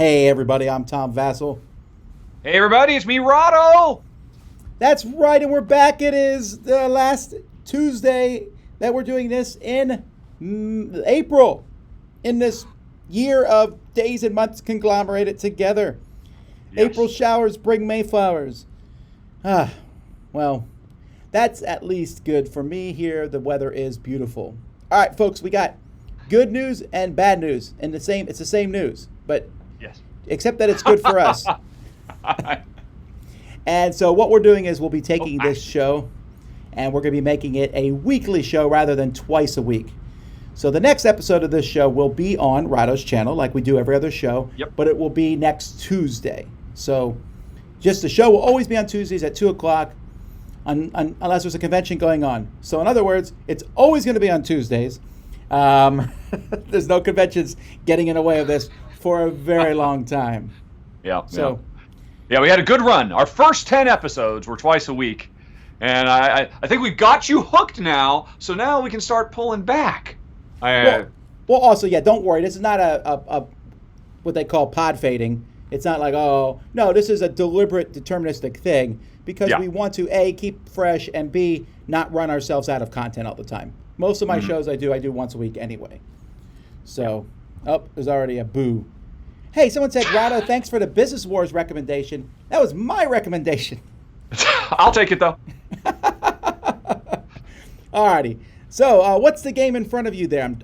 Hey everybody, I'm Tom Vasel. Hey everybody, it's me, Rahdo. That's right, and we're back. It is the last Tuesday that we're doing this in April, in this year of days and months conglomerated together. Yes. April showers bring May flowers. Well, that's at least good for me here. The weather is beautiful. All right, folks, we got good news and bad news, and it's the same news, but yes, except that it's good for us. And so what we're doing is we'll be taking this show and we're going to be making it a weekly show rather than twice a week. So the next episode of this show will be on Rahdo's channel like we do every other show, but it will be next Tuesday. So just the show will always be on Tuesdays at 2 o'clock unless there's a convention going on. So in other words, it's always going to be on Tuesdays. There's no conventions getting in the way of this for a very long time. Yeah, we had a good run. Our first 10 episodes were twice a week. And I think we've got you hooked now, so now we can start pulling back. Well, also, don't worry. This is not a what they call pod fading. It's not like, oh, no, this is a deliberate, deterministic thing because we want to, A, keep fresh, and B, not run ourselves out of content all the time. Most of my shows I do once a week anyway. So, there's already a boo. Hey, someone said, Rahdo, thanks for the Business Wars recommendation. That was my recommendation. I'll take it, though. Alrighty. So, what's the game in front of you there?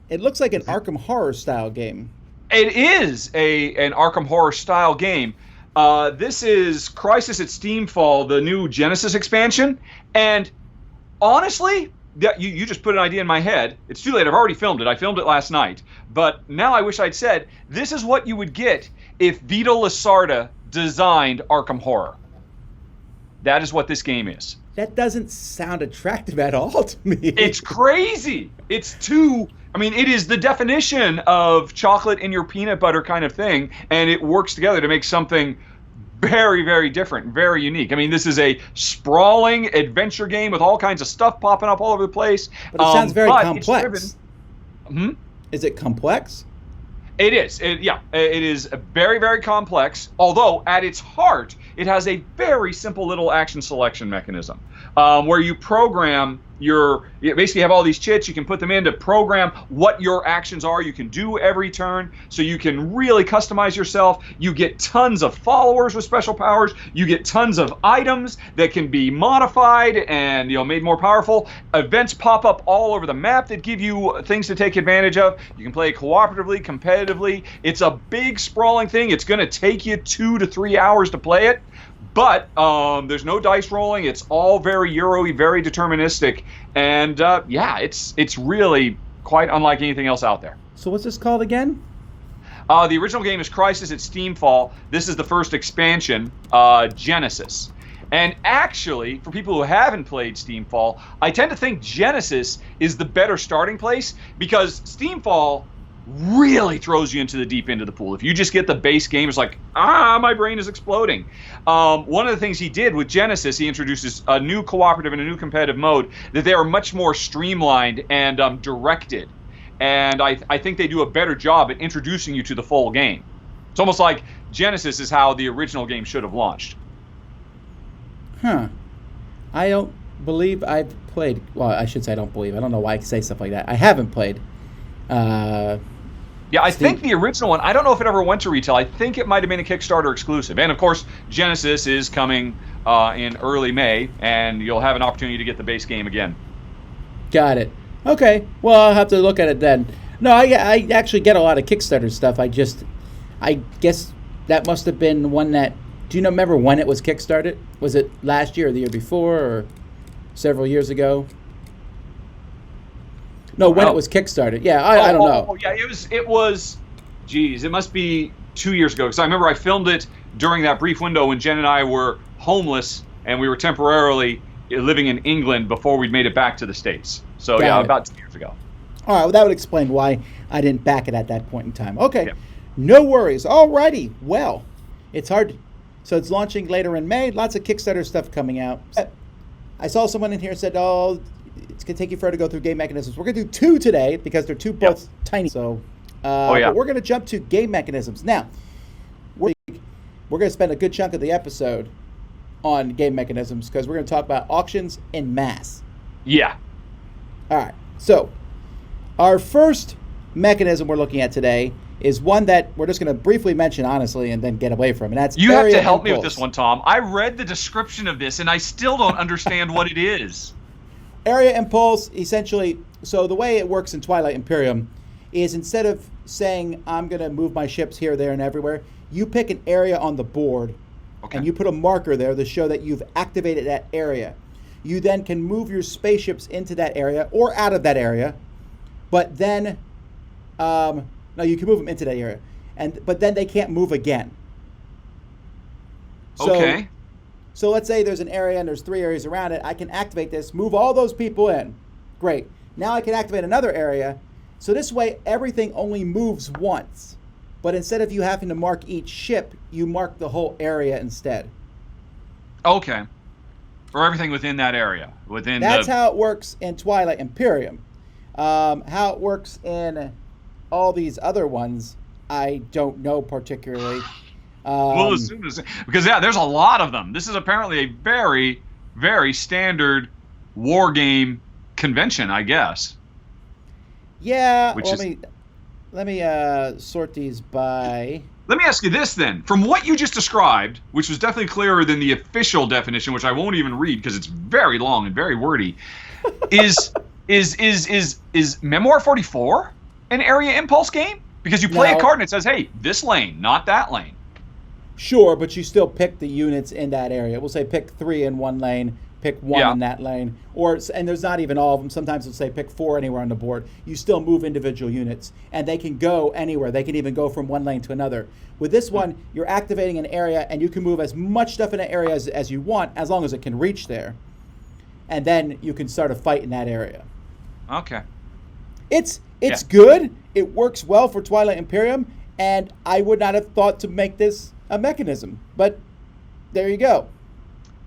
It looks like an Arkham Horror style game. It is an Arkham Horror style game. This is Crisis at Steamfall, the new Genesis expansion. And honestly, you just put an idea in my head. It's too late. I've already filmed it. I filmed it last night. But now I wish I'd said, this is what you would get if Vito Lasarda designed Arkham Horror. That is what this game is. That doesn't sound attractive at all to me. It's crazy. It is the definition of chocolate in your peanut butter kind of thing, and it works together to make something very, very different, very unique. I mean, this is a sprawling adventure game with all kinds of stuff popping up all over the place. But it sounds very complex. Is it complex? It is. It is very, very complex, although at its heart, it has a very simple little action selection mechanism where you program you basically have all these chits. You can put them in to program what your actions are. You can do every turn, so you can really customize yourself. You get tons of followers with special powers. You get tons of items that can be modified and made more powerful. Events pop up all over the map that give you things to take advantage of. You can play cooperatively, competitively. It's a big sprawling thing. It's going to take you 2 to 3 hours to play it. But there's no dice rolling. It's all very Euro-y, very deterministic. And it's really quite unlike anything else out there. So what's this called again? The original game is Crisis at Steamfall. This is the first expansion, Genesis. And actually, for people who haven't played Steamfall, I tend to think Genesis is the better starting place because Steamfall really throws you into the deep end of the pool. If you just get the base game, it's like, my brain is exploding. One of the things he did with Genesis, he introduces a new cooperative and a new competitive mode that they are much more streamlined and directed. And I think they do a better job at introducing you to the full game. It's almost like Genesis is how the original game should have launched. I don't believe I've played. Well, I should say I don't believe. I don't know why I say stuff like that. I haven't played. I think the original one, I don't know if it ever went to retail. I think it might have been a Kickstarter exclusive. And, of course, Genesis is coming in early May, and you'll have an opportunity to get the base game again. Got it. Okay. Well, I'll have to look at it then. No, I actually get a lot of Kickstarter stuff. I guess that must have been one that... Do you remember when it was Kickstarted? Was it last year or the year before or several years ago? No, when it was Kickstarted. Yeah, I don't know. Yeah, it was, geez, it must be 2 years ago. Because I remember I filmed it during that brief window when Jen and I were homeless and we were temporarily living in England before we'd made it back to the States. So, about 2 years ago. All right, well, that would explain why I didn't back it at that point in time. Okay, No worries. All righty. Well, it's hard. So it's launching later in May. Lots of Kickstarter stuff coming out. I saw someone in here said, it's going to take you forever to go through game mechanisms. We're going to do 2 today because they're both tiny. So, but we're going to jump to game mechanisms. Now, we're going to spend a good chunk of the episode on game mechanisms because we're going to talk about auctions en masse. Yeah. All right. So our first mechanism we're looking at today is one that we're just going to briefly mention, honestly, and then get away from. And that's you have to help impulse. me with this one, Tom. I read the description of this, and I still don't understand what it is. Area impulse, essentially, so the way it works in Twilight Imperium is instead of saying, I'm going to move my ships here, there, and everywhere, you pick an area on the board, and you put a marker there to show that you've activated that area. You then can move your spaceships into that area or out of that area, but then, no, you can move them into that area, but then they can't move again. So let's say there's an area and there's 3 areas around it. I can activate this, move all those people in. Great. Now I can activate another area. So this way, everything only moves once. But instead of you having to mark each ship, you mark the whole area instead. Okay. Or everything within that area. That's how it works in Twilight Imperium. How it works in all these other ones, I don't know particularly. We'll assume this, because there's a lot of them. This is apparently a very, very standard war game convention, I guess. Yeah, let me sort these by... Let me ask you this then. From what you just described, which was definitely clearer than the official definition, which I won't even read because it's very long and very wordy, is Memoir 44 an area impulse game? Because you play a card and it says, hey, this lane, not that lane. Sure, but you still pick the units in that area. We'll say pick 3 in one lane, pick 1 in that lane. And there's not even all of them. Sometimes it'll say pick 4 anywhere on the board. You still move individual units, and they can go anywhere. They can even go from one lane to another. With this one, you're activating an area, and you can move as much stuff in an area as you want, as long as it can reach there. And then you can start a fight in that area. Okay. It's good. It works well for Twilight Imperium, and I would not have thought to make this a mechanism, but there you go.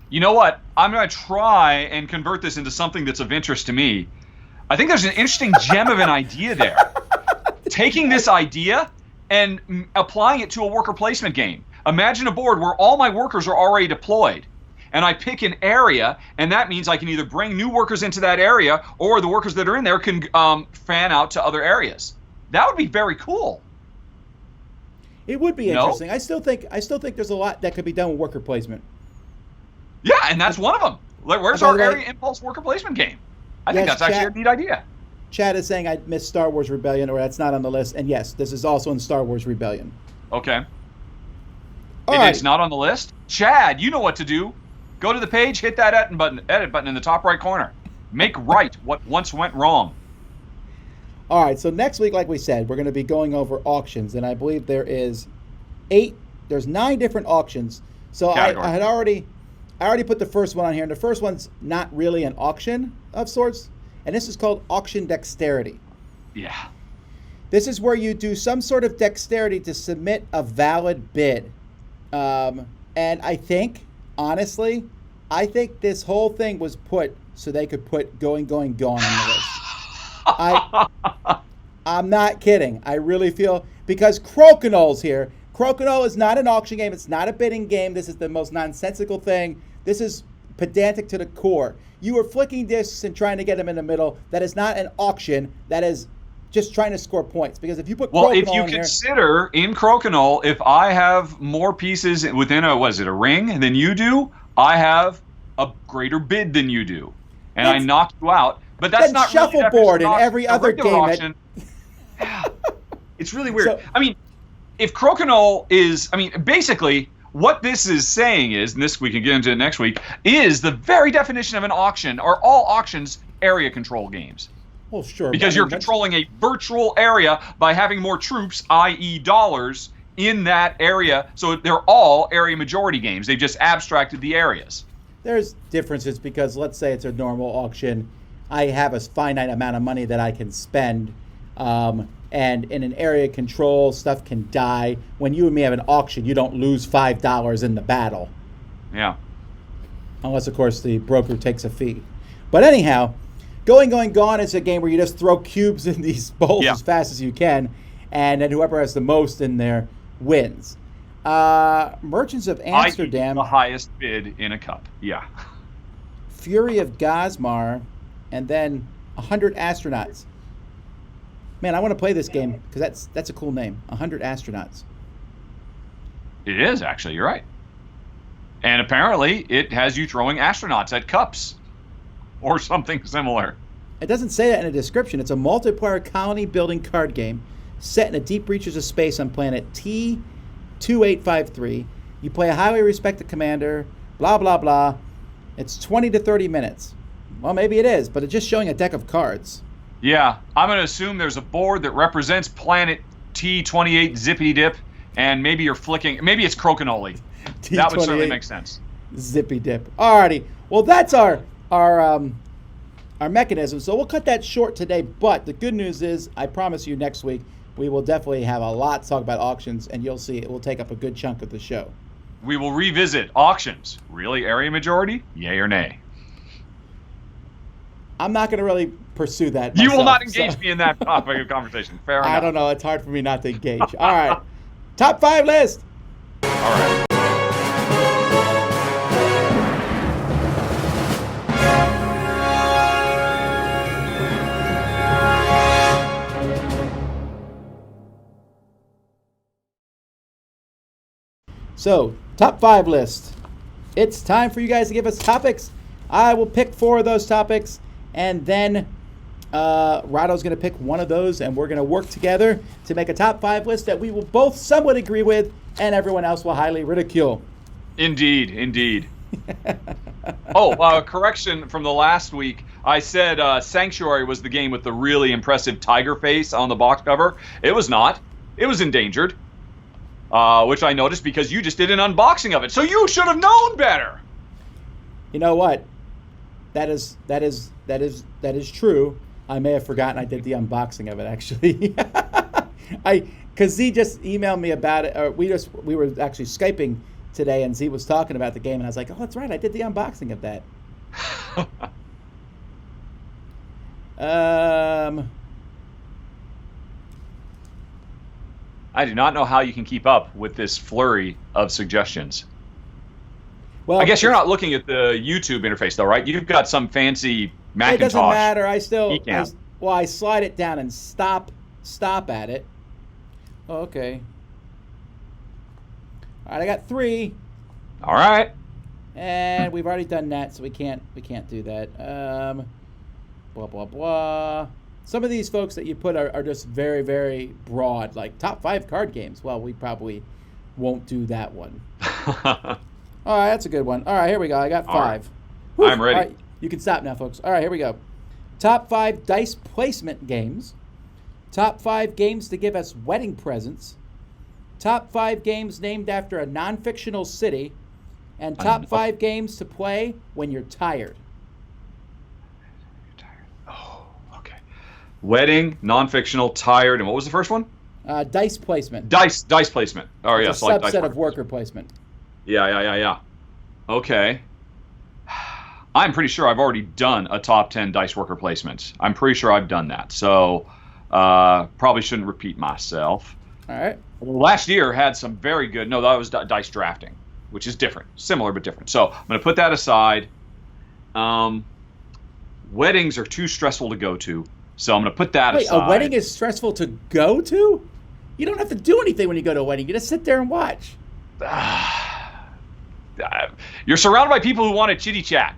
You know what? I'm going to try and convert this into something that's of interest to me. I think there's an interesting gem of an idea there. Taking this idea and applying it to a worker placement game. Imagine a board where all my workers are already deployed, and I pick an area, and that means I can either bring new workers into that area, or the workers that are in there can fan out to other areas. That would be very cool. It would be interesting. I still think there's a lot that could be done with worker placement. Yeah, and that's one of them. Where's our area impulse worker placement game? I think that's actually a neat idea. Chad is saying I missed Star Wars Rebellion, or that's not on the list. And yes, this is also in Star Wars Rebellion. Okay. It's not on the list? Chad, you know what to do. Go to the page, hit that edit button in the top right corner. Make right what once went wrong. All right, so next week, like we said, we're going to be going over auctions, and I believe there's 9 different auctions. So I already put the first one on here, and the first one's not really an auction of sorts, and this is called Auction Dexterity. Yeah. This is where you do some sort of dexterity to submit a valid bid. And I think, honestly, this whole thing was put so they could put Going, Gone on the list. I'm not kidding. I really feel, because Crokinol's here. Crokinole is not an auction game. It's not a bidding game. This is the most nonsensical thing. This is pedantic to the core. You are flicking discs and trying to get them in the middle. That is not an auction. That is just trying to score points. Because if you put Crokinole if you consider in Crokinole, if I have more pieces within a ring than you do, I have a greater bid than you do, and I knock you out. But that's not shuffleboard in every other game. Auction. It's really weird. So, if Crokinole is, basically what this is saying is, and this we can get into next week, is the very definition of an auction. Are all auctions area control games? Well, sure. Because you're controlling a virtual area by having more troops, i.e. dollars, in that area. So they're all area majority games. They've just abstracted the areas. There's differences because let's say it's a normal auction. I have a finite amount of money that I can spend. And in an area control, stuff can die. When you and me have an auction, you don't lose $5 in the battle. Yeah. Unless, of course, the broker takes a fee. But anyhow, Going, Gone is a game where you just throw cubes in these bowls as fast as you can, and then whoever has the most in there wins. Merchants of I.e. Amsterdam, the highest bid in a cup. Yeah. Fury of Gosmar, and then 100 Astronauts. Man, I want to play this game because that's a cool name. 100 Astronauts. It is, actually. You're right. And apparently, it has you throwing astronauts at cups or something similar. It doesn't say that in the description. It's a multiplayer colony building card game set in the deep reaches of space on planet T2853. You play a highly respected commander, blah, blah, blah. It's 20 to 30 minutes. Well, maybe it is, but it's just showing a deck of cards. Yeah, I'm going to assume there's a board that represents planet T28 Zippity Dip, and maybe you're flicking, maybe it's Crokinole. That would certainly make sense. Zippy Dip. Alrighty. Well, that's our mechanism. So we'll cut that short today, but the good news is, I promise you next week, we will definitely have a lot to talk about auctions, and you'll see it will take up a good chunk of the show. We will revisit auctions. Really area majority? Yay or nay? I'm not going to really pursue that myself, you will not me engage in that topic of conversation. Fair enough. I don't know. It's hard for me not to engage. All right. Top 5 list. All right. So, top 5 list. It's time for you guys to give us topics. I will pick 4 of those topics, and then Rahdo's going to pick one of those, and we're going to work together to make a top 5 list that we will both somewhat agree with, and everyone else will highly ridicule. Indeed, indeed. Correction from the last week. I said Sanctuary was the game with the really impressive tiger face on the box cover. It was not. It was Endangered. Which I noticed because you just did an unboxing of it. So you should have known better. You know what? That is true. I may have forgotten I did the unboxing of it, actually. Because Z just emailed me about it. We were actually Skyping today, and Z was talking about the game, and I was like, oh, that's right, I did the unboxing of that. I do not know how you can keep up with this flurry of suggestions. Well, I guess you're not looking at the YouTube interface, though, right? You've got some fancy Macintosh. It doesn't matter. I slide it down and stop at it. Oh, okay. All right, I got 3. All right. And we've already done that, so we can't do that. Blah blah blah. Some of these folks that you put are just very, very broad, like top 5 card games. Well, we probably won't do that one. All right, that's a good one. All right, here we go. I got 5. Right. I'm ready. All right, you can stop now, folks. All right, here we go. Top 5 dice placement games. Top 5 games to give us wedding presents. Top 5 games named after a non-fictional city. And top 5 games to play when you're tired. Wedding, non-fictional, tired, and what was the first one? Dice placement. Dice placement. Oh, yes. A subset of worker placement. Yeah. Okay. I'm pretty sure I've already done a top 10 dice worker placements. I'm pretty sure I've done that. So probably shouldn't repeat myself. All right. Last year had some very good, no, that was dice drafting, which is different. Similar but different. So I'm going to put that aside. Weddings are too stressful to go to. So I'm going to put that aside. Wait, a wedding is stressful to go to? You don't have to do anything when you go to a wedding. You just sit there and watch. You're surrounded by people who want to chitty chat.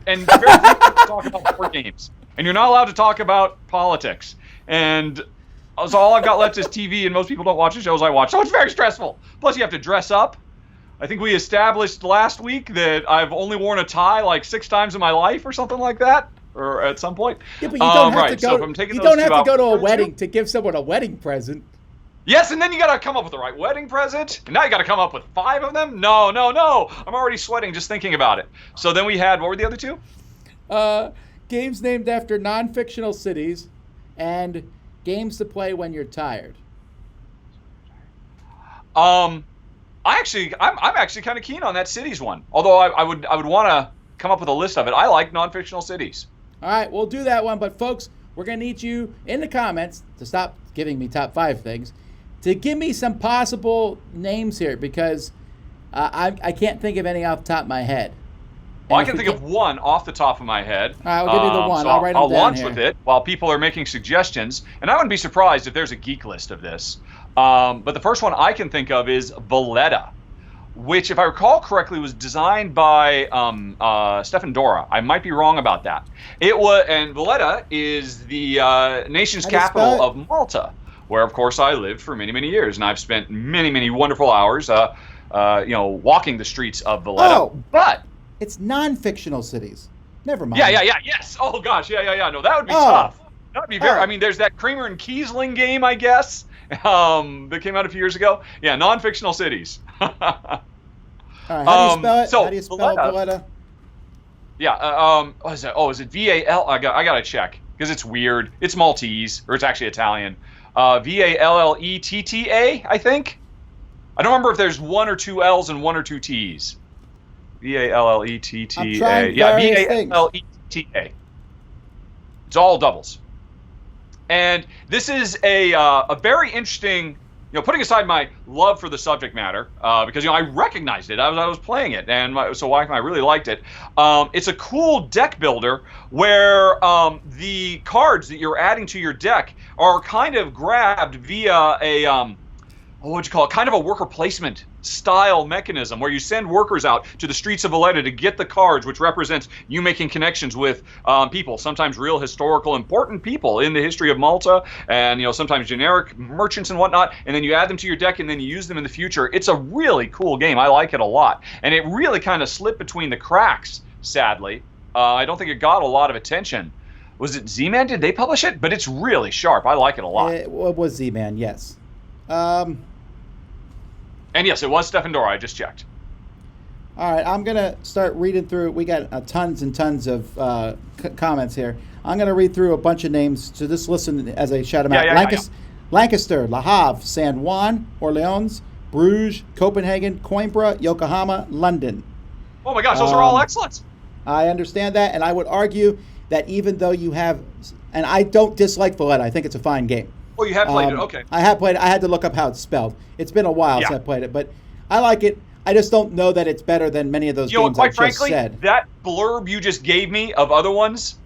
And very few people talk about board games. And you're not allowed to talk about politics. And so all I've got left is TV, and most people don't watch the shows I watch. So it's very stressful. Plus you have to dress up. I think we established last week that I've only worn a tie like 6 times in my life or something like that. Or at some point. Yeah, but you don't have to go. So if I'm taking you don't have to go to a wedding to give someone a wedding present. Yes, and then you got to come up with the right wedding present. And now you got to come up with 5 of them. No. I'm already sweating just thinking about it. So then we had, what were the other 2? Games named after non-fictional cities, and games to play when you're tired. I'm actually kind of keen on that cities one. Although I would want to come up with a list of it. I like non-fictional cities. All right, we'll do that one. But, folks, we're going to need you in the comments to stop giving me top 5 things. to give me some possible names here, because I can't think of any off the top of my head. Well, I can think of one off the top of my head. All right, I'll give you the one. So I'll write them I'll down launch here. with it while people are making suggestions. And I wouldn't be surprised if there's a geek list of this. But the first one I can think of is Valletta, which, if I recall correctly, was designed by Stefan Dora. I might be wrong about that. And Valletta is the nation's capital of Malta, where, of course, I lived for many, many years, and I've spent many, many wonderful hours, walking the streets of Valletta. Oh, but it's non-fictional cities. Never mind. Yes. Oh gosh, yeah. No, that would be tough. That would be very. I mean, there's that Kramer and Kiesling game, I guess, that came out a few years ago. Yeah, non-fictional cities. All right, how do you spell it? So how do you spell Valletta? Yeah. What is that? Oh, is it V-A-L? I gotta check because it's weird. It's Maltese, or it's actually Italian. V-A-L-L-E-T-T-A, I think. I don't remember if there's one or two L's and one or two T's. V-A-L-L-E-T-T-A. Yeah, V-A-L-L-E-T-T-A. It's all doubles. And this is a very interesting, putting aside my love for the subject matter, because I recognized it. I was playing it, and so wife and I really liked it. It's a cool deck builder where the cards that you're adding to your deck are kind of grabbed via a kind of a worker placement style mechanism where you send workers out to the streets of Valletta to get the cards, which represents you making connections with people, sometimes real historical important people in the history of Malta, and sometimes generic merchants and whatnot, and then you add them to your deck and then you use them in the future. It's a really cool game. I like it a lot, and it really kind of slipped between the cracks, sadly. I don't think it got a lot of attention. Was it Z-Man? Did they publish it? But it's really sharp. I like it a lot. It was Z-Man, yes. And yes, it was Stefan Dora. I just checked. All right, I'm going to start reading through. We got tons and tons of comments here. I'm going to read through a bunch of names, so just listen as I shout them out. Lancaster, Le Havre, San Juan, Orleans, Bruges, Copenhagen, Coimbra, Yokohama, London. Oh my gosh, those are all excellent. I understand that, and I would argue that even though you have, and I don't dislike Valletta, I think it's a fine game. Oh, you have played it? Okay. I have played it. I had to look up how it's spelled. It's been a while since I played it, but I like it. I just don't know that it's better than many of those games I just said. That blurb you just gave me of other ones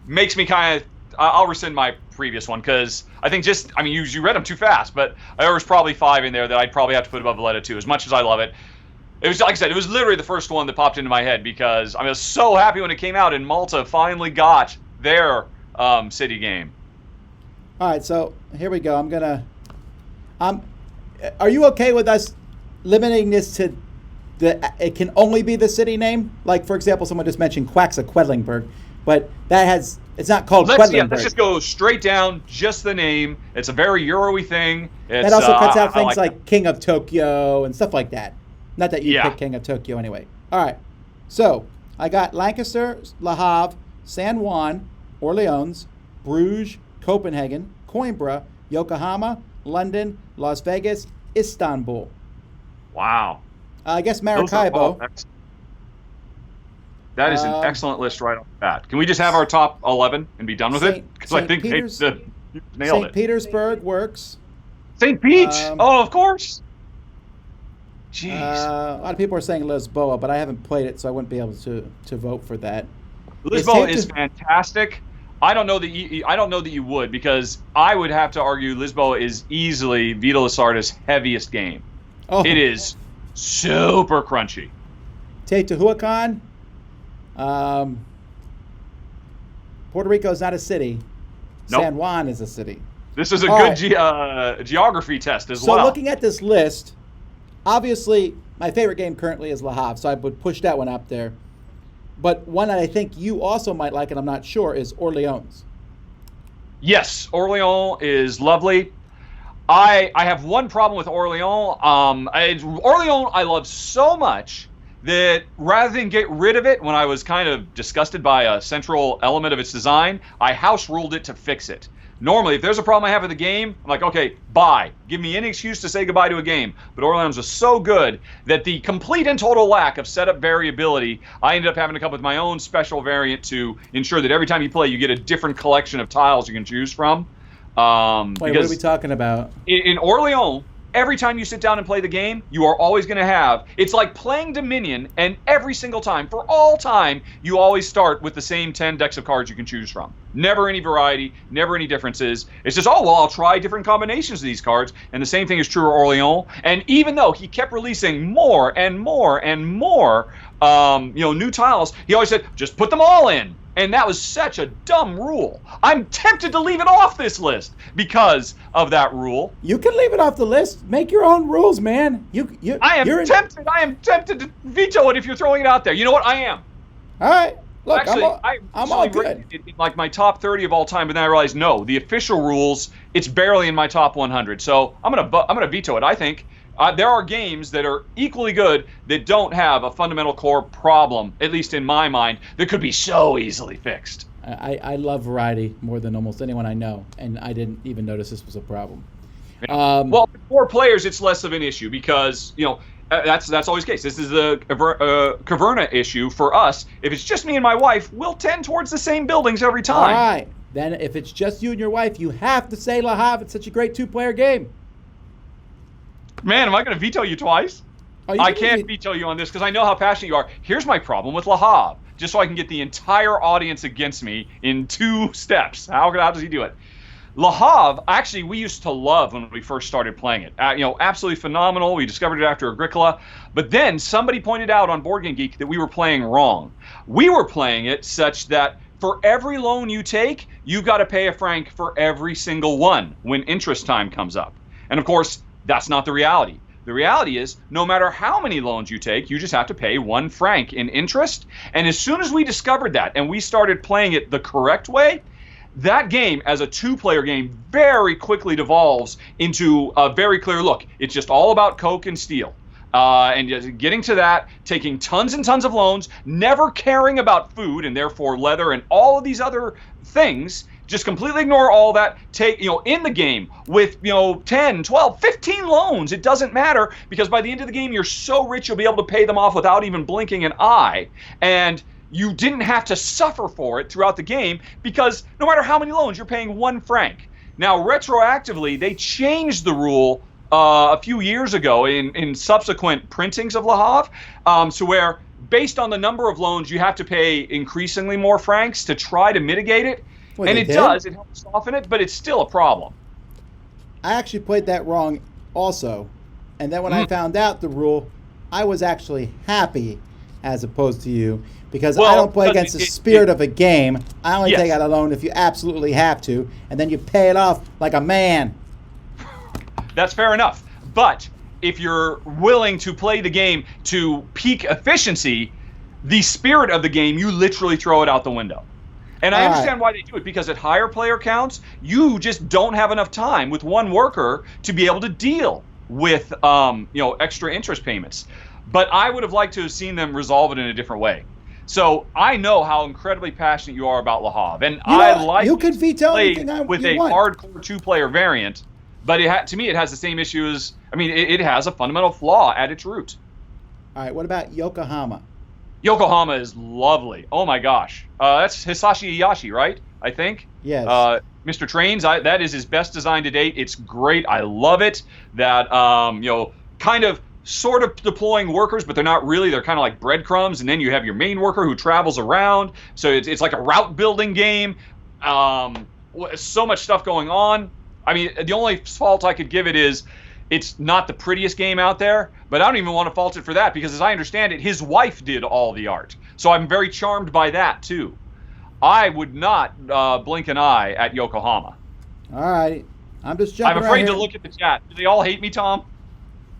makes me kind of, I'll rescind my previous one because I think you read them too fast, but there was probably 5 in there that I'd probably have to put above Valletta too, as much as I love it. It was, like I said, it was literally the first one that popped into my head because I was so happy when it came out and Malta finally got their city game. All right, so here we go. Are you okay with us limiting this to it can only be the city name? Like, for example, someone just mentioned Quedlinburg, but it's not called Quedlinburg. Yeah, let's just go straight down, just the name. It's a very Euro-y thing. That also cuts out things like King of Tokyo and stuff like that. Not that you pick King of Tokyo anyway. All right, so I got Lancaster, Le Havre, San Juan, Orleans, Bruges, Copenhagen, Coimbra, Yokohama, London, Las Vegas, Istanbul. Wow. I guess Maracaibo. That is an excellent list right off the bat. Can we just have our top 11 and be done with it? Because I think they nailed it. St. Petersburg works. St. Pete. Of course. Jeez. A lot of people are saying Lisboa, but I haven't played it, so I wouldn't be able to vote for that. Lisboa is fantastic. I don't know that you would, because I would have to argue Lisboa is easily Vita Lasarda's heaviest game. Oh. It is super crunchy. Teotihuacan. Puerto Rico is not a city. Nope. San Juan is a city. This is a good geography test as well. So looking at this list, obviously my favorite game currently is Le Havre, so I would push that one up there. But one that I think you also might like, and I'm not sure, is Orleans. Yes, Orleans is lovely. I have one problem with Orleans. Orleans I love so much that rather than get rid of it when I was kind of disgusted by a central element of its design, I house ruled it to fix it. Normally, if there's a problem I have with the game, I'm like, okay, bye. Give me any excuse to say goodbye to a game. But Orleans was so good that the complete and total lack of setup variability, I ended up having to come up with my own special variant to ensure that every time you play, you get a different collection of tiles you can choose from. Wait, what are we talking about? In Orléans, every time you sit down and play the game, you are always going to have, it's like playing Dominion, and every single time, for all time, you always start with the same 10 decks of cards you can choose from. Never any variety, never any differences. It's just, I'll try different combinations of these cards, and the same thing is true of Orléans. And even though he kept releasing more and more and more, new tiles, he always said, just put them all in. And that was such a dumb rule. I'm tempted to leave it off this list because of that rule. You can leave it off the list. Make your own rules, man. I am tempted to veto it if you're throwing it out there. You know what? I am. All right. Look, actually, I'm all good. In like my top 30 of all time, but then I realized no, the official rules, it's barely in my top 100. So I'm gonna veto it. I think. There are games that are equally good that don't have a fundamental core problem, at least in my mind, that could be so easily fixed. I love variety more than almost anyone I know, and I didn't even notice this was a problem. Well, with 4 players, it's less of an issue because, that's always the case. This is a Caverna issue for us. If it's just me and my wife, we'll tend towards the same buildings every time. All right. Then if it's just you and your wife, you have to say Le Havre. It's such a great 2-player game. Man, am I going to veto you twice? I can't veto you on this because I know how passionate you are. Here's my problem with Le Havre, just so I can get the entire audience against me in 2 steps. How does he do it? Le Havre, actually, we used to love when we first started playing it. Absolutely phenomenal. We discovered it after Agricola. But then somebody pointed out on Board Game Geek that we were playing wrong. We were playing it such that for every loan you take, you've got to pay a franc for every single one when interest time comes up. And of course, that's not the reality. The reality is, no matter how many loans you take, you just have to pay 1 franc in interest. And as soon as we discovered that and we started playing it the correct way, that game, as a 2-player game, very quickly devolves into a very clear look. It's just all about coke and steel. And just getting to that, taking tons and tons of loans, never caring about food and therefore leather and all of these other things. Just completely ignore all that. Take, in the game with, 10, 12, 15 loans. It doesn't matter because by the end of the game, you're so rich you'll be able to pay them off without even blinking an eye. And you didn't have to suffer for it throughout the game because no matter how many loans, you're paying 1 franc. Now, retroactively, they changed the rule a few years ago in subsequent printings of Le Havre, so where based on the number of loans, you have to pay increasingly more francs to try to mitigate it. Wait, and it does. It helps soften it, but it's still a problem. I actually played that wrong also. And then when I found out the rule, I was actually happy as opposed to you because I don't play against the spirit of a game. I only take out a loan if you absolutely have to, and then you pay it off like a man. That's fair enough. But if you're willing to play the game to peak efficiency, the spirit of the game, you literally throw it out the window. And I understand why they do it, because at higher player counts, you just don't have enough time with 1 worker to be able to deal with extra interest payments. But I would have liked to have seen them resolve it in a different way. So I know how incredibly passionate you are about Le Havre, and I like you could veto anything with you a want. hardcore 2-player variant. But to me, it has the same issue as it has a fundamental flaw at its root. All right, what about Yokohama? Yokohama is lovely. Oh my gosh, that's Hisashi Iyashi, right? I think. Yes. Mr. Trains, that is his best design to date. It's great. I love it. That kind of sort of deploying workers, but they're not really. They're kind of like breadcrumbs, and then you have your main worker who travels around. So it's like a route building game. So much stuff going on. I mean, the only fault I could give it is it's not the prettiest game out there, but I don't even want to fault it for that because, as I understand it, his wife did all the art. So I'm very charmed by that, too. I would not blink an eye at Yokohama. All right. I'm just jumping I'm afraid to look at the chat. Do they all hate me, Tom?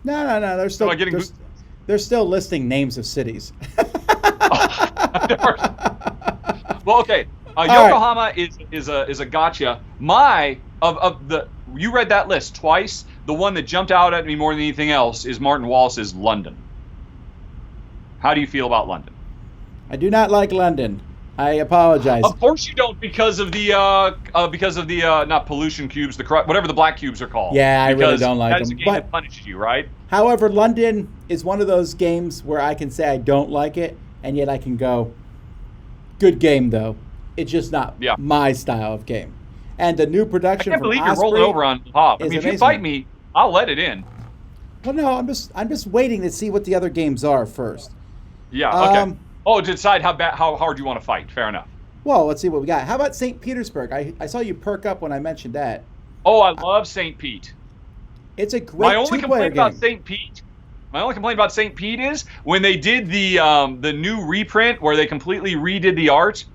No. They're still listing names of cities. Well, okay. Yokohama is a gotcha. You read that list twice. The one that jumped out at me more than anything else is Martin Wallace's London. How do you feel about London? I do not like London. I apologize. Of course you don't, because of the not pollution cubes, whatever the black cubes are called. Yeah, I really don't like them. That's a game that punishes you, right? However, London is one of those games where I can say I don't like it, and yet I can go, good game though. It's just not my style of game. And the new I production can't from believe you're Osprey rolling over on Hop. I is mean, if you amazing. fight me, I'll let it in. Well, no, I'm just waiting to see what the other games are first. Yeah. Okay. To decide how hard you want to fight. Fair enough. Well, let's see what we got. How about St. Petersburg? I saw you perk up when I mentioned that. Oh, I love St. Pete. It's a great My only two-player complaint game. about St. Pete is when they did the new reprint where they completely redid the art.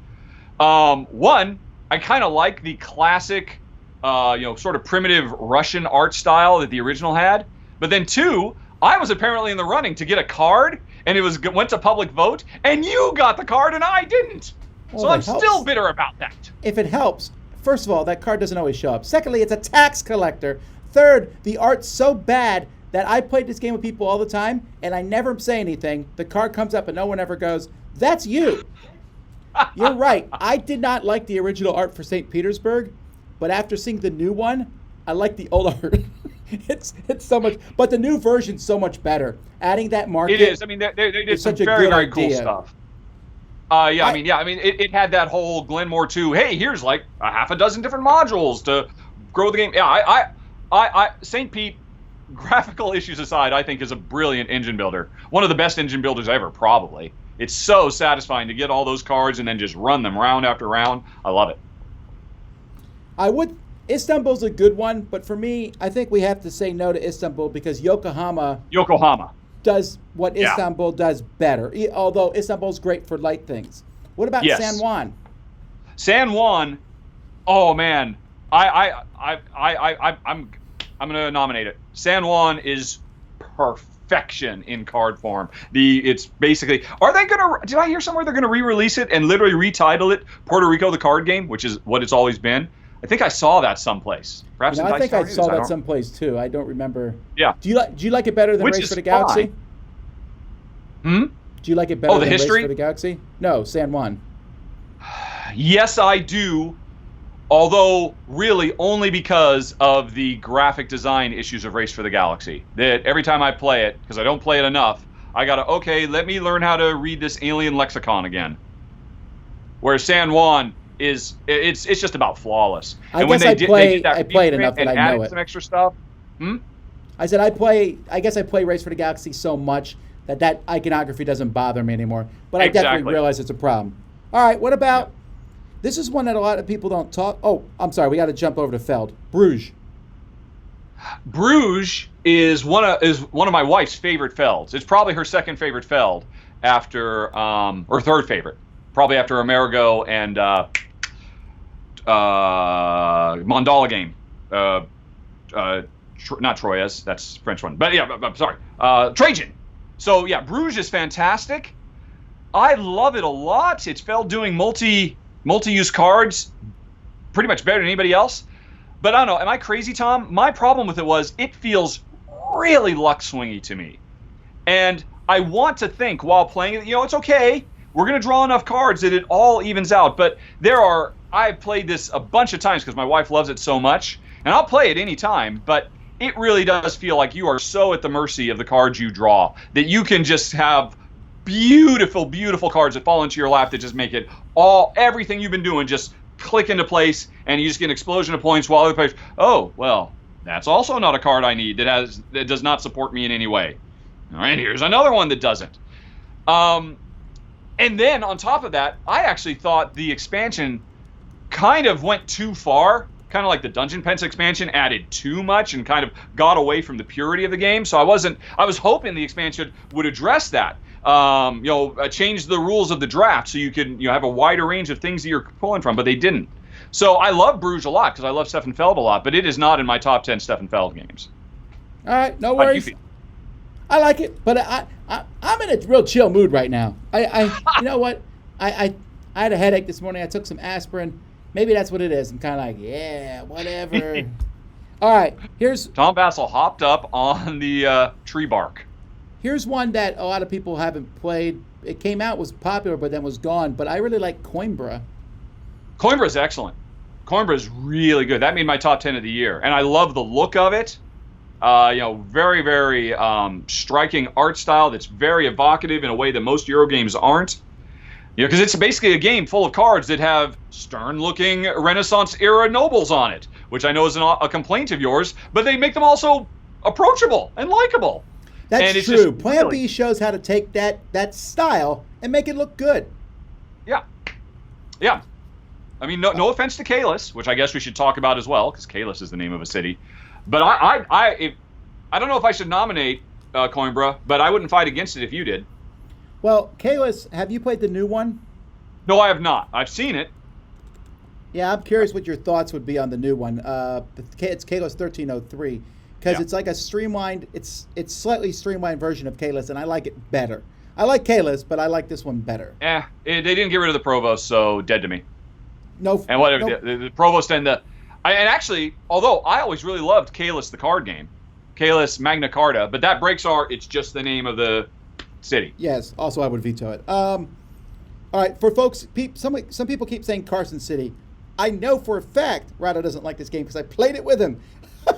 One, I kind of like the classic, sort of primitive Russian art style that the original had. But then two, I was apparently in the running to get a card, and it went to public vote, and you got the card and I didn't. Well, so I'm that helps. still bitter about that. If it helps, first of all, that card doesn't always show up. Secondly, it's a tax collector. Third, the art's so bad that I played this game with people all the time, and I never say anything. The card comes up, and no one ever goes, "That's you." You're right. I did not like the original art for St. Petersburg, but after seeing the new one, I like the old art. It's so much, but the new version's so much better. Adding that market. It is. I mean, they did some very, very cool stuff. It had that whole Glenmore 2. Hey, here's like a half a dozen different modules to grow the game. Yeah, I St. Pete, graphical issues aside, I think is a brilliant engine builder. One of the best engine builders ever, probably. It's so satisfying to get all those cards and then just run them round after round. I love it. Istanbul's a good one, but for me, I think we have to say no to Istanbul because Yokohama does what Istanbul does better. Although Istanbul's great for light things. What about San Juan? San Juan, oh man, I'm gonna nominate it. San Juan is perfection in card form. It's basically, did I hear somewhere they're gonna re-release it and literally retitle it Puerto Rico the Card Game, which is what it's always been? I think I saw that someplace. Perhaps I think I saw that someplace too. I don't remember. Yeah. Do you like it better than Race for the Galaxy? Do you like it better than history? Race for the Galaxy? No, San Juan. Yes, I do. Although, really, only because of the graphic design issues of Race for the Galaxy. That every time I play it, because I don't play it enough, I gotta, let me learn how to read this alien lexicon again. Whereas San Juan it's just about flawless. I played enough that I know it. Some extra stuff. I said I guess I play Race for the Galaxy so much that iconography doesn't bother me anymore. But I definitely realize it's a problem. All right, what about this is one that a lot of people don't talk. Oh, I'm sorry, we got to jump over to Feld. Bruges. Bruges is one of my wife's favorite Felds. It's probably her second favorite Feld after or third favorite, probably after Amerigo and Mandala game. Not Troyes, that's French one. But yeah, I'm sorry. Trajan. So yeah, Bruges is fantastic. I love it a lot. It's Feld doing multi-use cards pretty much better than anybody else. But I don't know, am I crazy, Tom? My problem with it was it feels really luck swingy to me. And I want to think while playing it, it's okay. We're going to draw enough cards that it all evens out. But I've played this a bunch of times because my wife loves it so much. And I'll play it any time. But it really does feel like you are so at the mercy of the cards you draw that you can just have beautiful, beautiful cards that fall into your lap that just make it everything you've been doing just click into place, and you just get an explosion of points while other players, oh, well, that's also not a card I need that does not support me in any way. All right, here's another one that doesn't. And then on top of that, I actually thought the expansion kind of went too far, kind of like the Dungeon Pence expansion added too much and kind of got away from the purity of the game. So I was hoping the expansion would address that. Change the rules of the draft so you can have a wider range of things that you're pulling from, but they didn't. So I love Bruges a lot because I love Stefan Feld a lot, but it is not in my top 10 Stefan Feld games. All right, no worries. I like it, but I'm in a real chill mood right now. You know what? I had a headache this morning. I took some aspirin. Maybe that's what it is. I'm kind of like, yeah, whatever. All right, here's Tom Vasel hopped up on the tree bark. Here's one that a lot of people haven't played. It came out, was popular, but then was gone. But I really like Coimbra. Coimbra is excellent. Coimbra is really good. That made my top 10 of the year. And I love the look of it. Very, very striking art style that's very evocative in a way that most Euro games aren't. Because it's basically a game full of cards that have stern-looking Renaissance-era nobles on it, which I know is a complaint of yours, but they make them also approachable and likable. That's true. Plan B shows how to take that style and make it look good. Yeah. Yeah. I mean, no offense to Kalis, which I guess we should talk about as well, because Kalis is the name of a city. But I don't know if I should nominate Coimbra, but I wouldn't fight against it if you did. Well, Kalis, have you played the new one? No, I have not. I've seen it. Yeah, I'm curious what your thoughts would be on the new one. It's Kalis 1303, because it's like a streamlined, it's slightly streamlined version of Kalis, and I like it better. I like Kalis, but I like this one better. They didn't get rid of the Provost, so dead to me. No. And whatever the Provost and and actually, although I always really loved Kalis the card game, Kalis Magna Carta, but that breaks it's just the name of the city. Yes. Also, I would veto it. All right, for folks, some people keep saying Carson City. I know for a fact Rahdo doesn't like this game because I played it with him.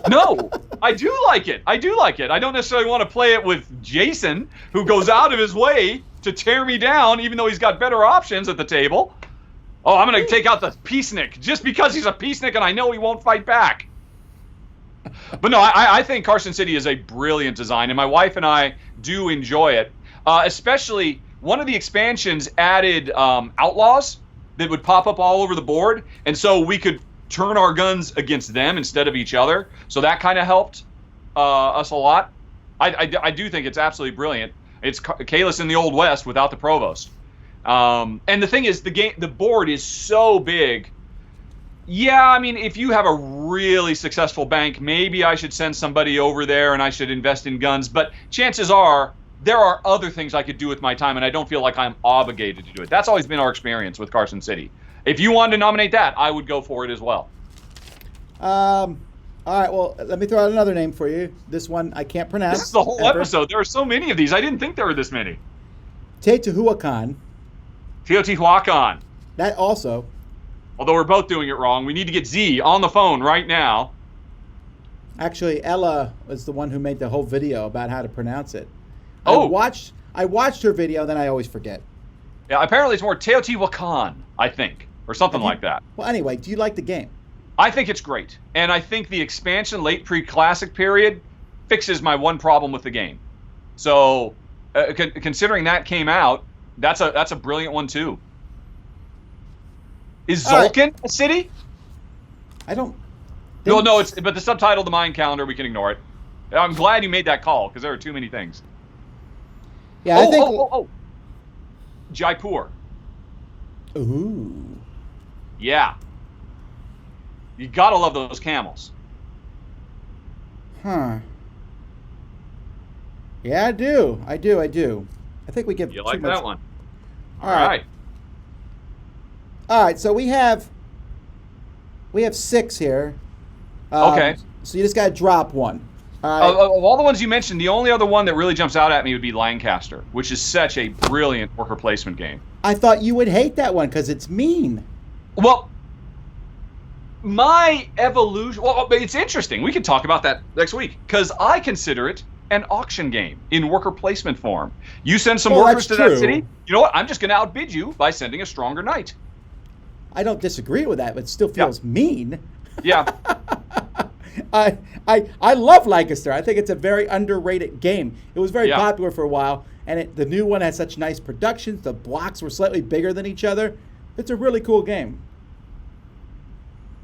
No, I do like it. I don't necessarily want to play it with Jason, who goes out of his way to tear me down, even though he's got better options at the table. Oh, I'm going to take out the peacenik just because he's a peacenik and I know he won't fight back. But no, I think Carson City is a brilliant design, and my wife and I do enjoy it. Especially one of the expansions added outlaws that would pop up all over the board, and so we could turn our guns against them instead of each other. So that kind of helped us a lot. I do think it's absolutely brilliant. It's Kalis in the Old West without the Provost. And the thing is, the board is so big. Yeah, I mean, if you have a really successful bank, maybe I should send somebody over there and I should invest in guns. But chances are there are other things I could do with my time, and I don't feel like I'm obligated to do it. That's always been our experience with Carson City. If you wanted to nominate that, I would go for it as well. All right, well, let me throw out another name for you. This one I can't pronounce. This is the whole episode. There are so many of these. I didn't think there were this many. Teotihuacan. Teotihuacan. That also. Although we're both doing it wrong. We need to get Z on the phone right now. Actually, Ella was the one who made the whole video about how to pronounce it. Oh. I watched her video, then I always forget. Yeah, apparently it's more Teotihuacan, I think, or something like that. Well, anyway, do you like the game? I think it's great. And I think the expansion late pre-classic period fixes my one problem with the game. So, considering that came out, that's a brilliant one too. Is Zolkin a city? I don't. No, but the subtitle, the Mayan calendar, we can ignore it. I'm glad you made that call because there are too many things. Yeah, I think. Jaipur. Ooh. Yeah. You gotta love those camels. Huh. Yeah, I do. I think we give. You like that one? All right. All right. So we have 6 here. Okay. So you just got to drop one. All right. Of all the ones you mentioned, the only other one that really jumps out at me would be Lancaster, which is such a brilliant worker placement game. I thought you would hate that one because it's mean. Well, my evolution. Well, it's interesting. We could talk about that next week because I consider it an auction game in worker placement form. You send some workers to that city. You know what? I'm just going to outbid you by sending a stronger knight. I don't disagree with that, but it still feels mean. Yeah. I love Lancaster. I think it's a very underrated game. It was very popular for a while, and the new one has such nice productions. The blocks were slightly bigger than each other. It's a really cool game.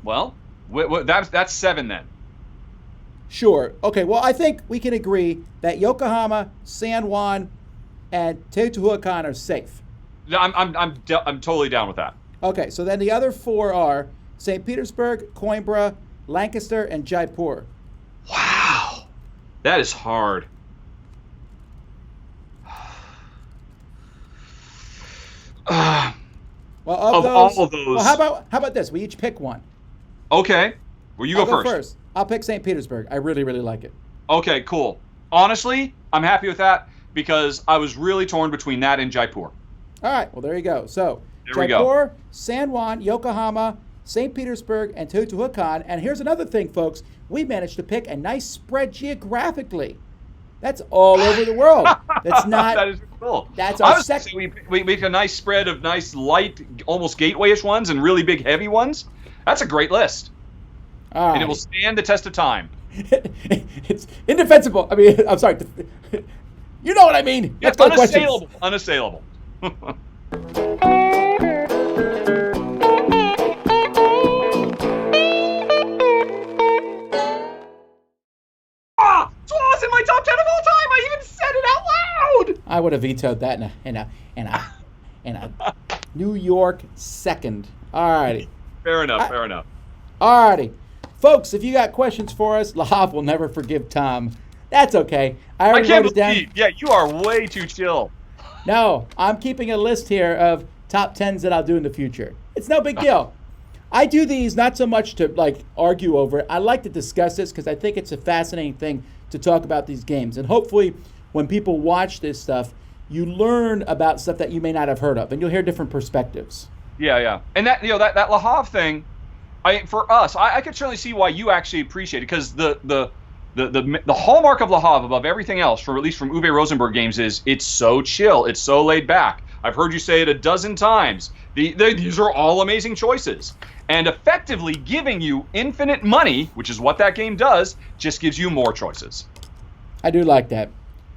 Well, that's 7 then. Sure. Okay. Well, I think we can agree that Yokohama, San Juan, and Teotihuacan are safe. I'm totally down with that. Okay. So then the other 4 are St. Petersburg, Coimbra, Lancaster, and Jaipur. Wow, that is hard. Well, of all of those. Well, how about this? We each pick one. Okay. Well, you go first. I'll pick St. Petersburg. I really, really like it. Okay, cool. Honestly, I'm happy with that because I was really torn between that and Jaipur. All right. Well, there you go. So there Jaipur, San Juan, Yokohama, St. Petersburg, and Teotihuacan. And here's another thing, folks. We managed to pick a nice spread geographically. That's all over the world. That's not. That is cool. That's our second. We make a nice spread of nice light, almost gateway-ish ones and really big heavy ones. That's a great list. All right. And it will stand the test of time. It's indefensible. I mean, I'm sorry. You know what I mean. Yeah, Let's go to questions. Unassailable. Twas in my top 10 of all time. I even said it out loud. I would have vetoed that in a New York second. All righty. Fair enough. All righty. Folks, if you got questions for us, Lahav will never forgive Tom. That's okay. I already wrote it down. Yeah, you are way too chill. No, I'm keeping a list here of top 10s that I'll do in the future. It's no big deal. I do these not so much to like argue over it. I like to discuss this because I think it's a fascinating thing to talk about these games. And hopefully when people watch this stuff, you learn about stuff that you may not have heard of, and you'll hear different perspectives. Yeah. And that that Lahav thing, for us, I could certainly see why you actually appreciate it, because the hallmark of Lahav above everything else, at least from Uwe Rosenberg games, is it's so chill, it's so laid back. I've heard you say it a dozen times. These are all amazing choices. And effectively giving you infinite money, which is what that game does, just gives you more choices. I do like that.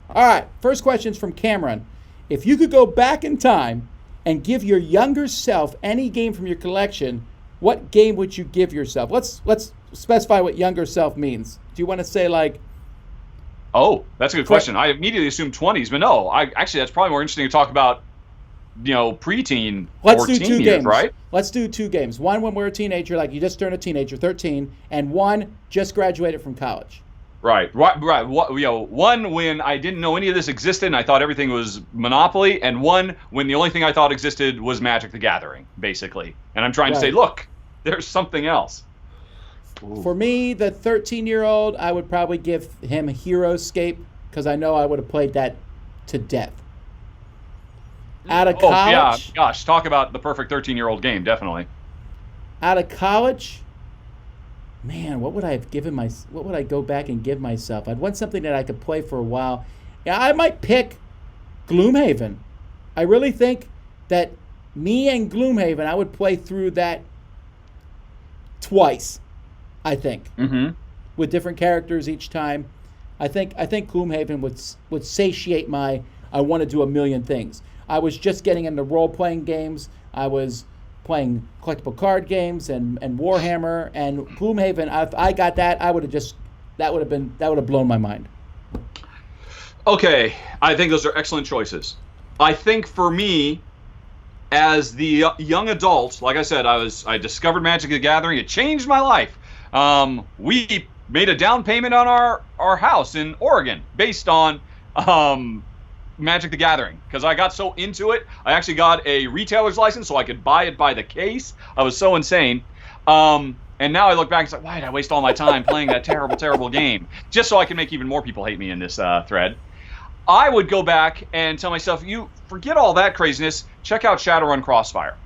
All right, first question's from Cameron. If you could go back in time and give your younger self any game from your collection, what game would you give yourself? Let's specify what younger self means. Do you want to say like... Oh, that's a good question. I immediately assumed 20s, but no. Actually, that's probably more interesting to talk about, preteen or teen years, right? Let's do 2 games. One when we're a teenager, like you just turned a teenager, 13, and one just graduated from college. Right. One when I didn't know any of this existed and I thought everything was Monopoly, and one when the only thing I thought existed was Magic the Gathering, basically. And I'm trying to say, look, there's something else. Ooh. For me, the 13-year-old, I would probably give him Heroescape, because I know I would have played that to death. Out of college... yeah, gosh, talk about the perfect 13-year-old game, definitely. Out of college... Man, what would I go back and give myself? I'd want something that I could play for a while. Yeah, I might pick Gloomhaven. I really think that me and Gloomhaven, I would play through that twice, I think. Mm-hmm. With different characters each time. I think Gloomhaven would satiate my I want to do a million things. I was just getting into role-playing games. I was playing collectible card games and Warhammer, and Gloomhaven. If I got that, that would have blown my mind. Okay, I think those are excellent choices. I think for me, as the young adult, like I said, I discovered Magic the Gathering. It changed my life. We made a down payment on our house in Oregon based on Magic the Gathering, because I got so into it. I actually got a retailer's license so I could buy it by the case. I was so insane. And now I look back and say, why did I waste all my time playing that terrible, terrible game? Just so I can make even more people hate me in this thread. I would go back and tell myself, you forget all that craziness. Check out Shadowrun Crossfire.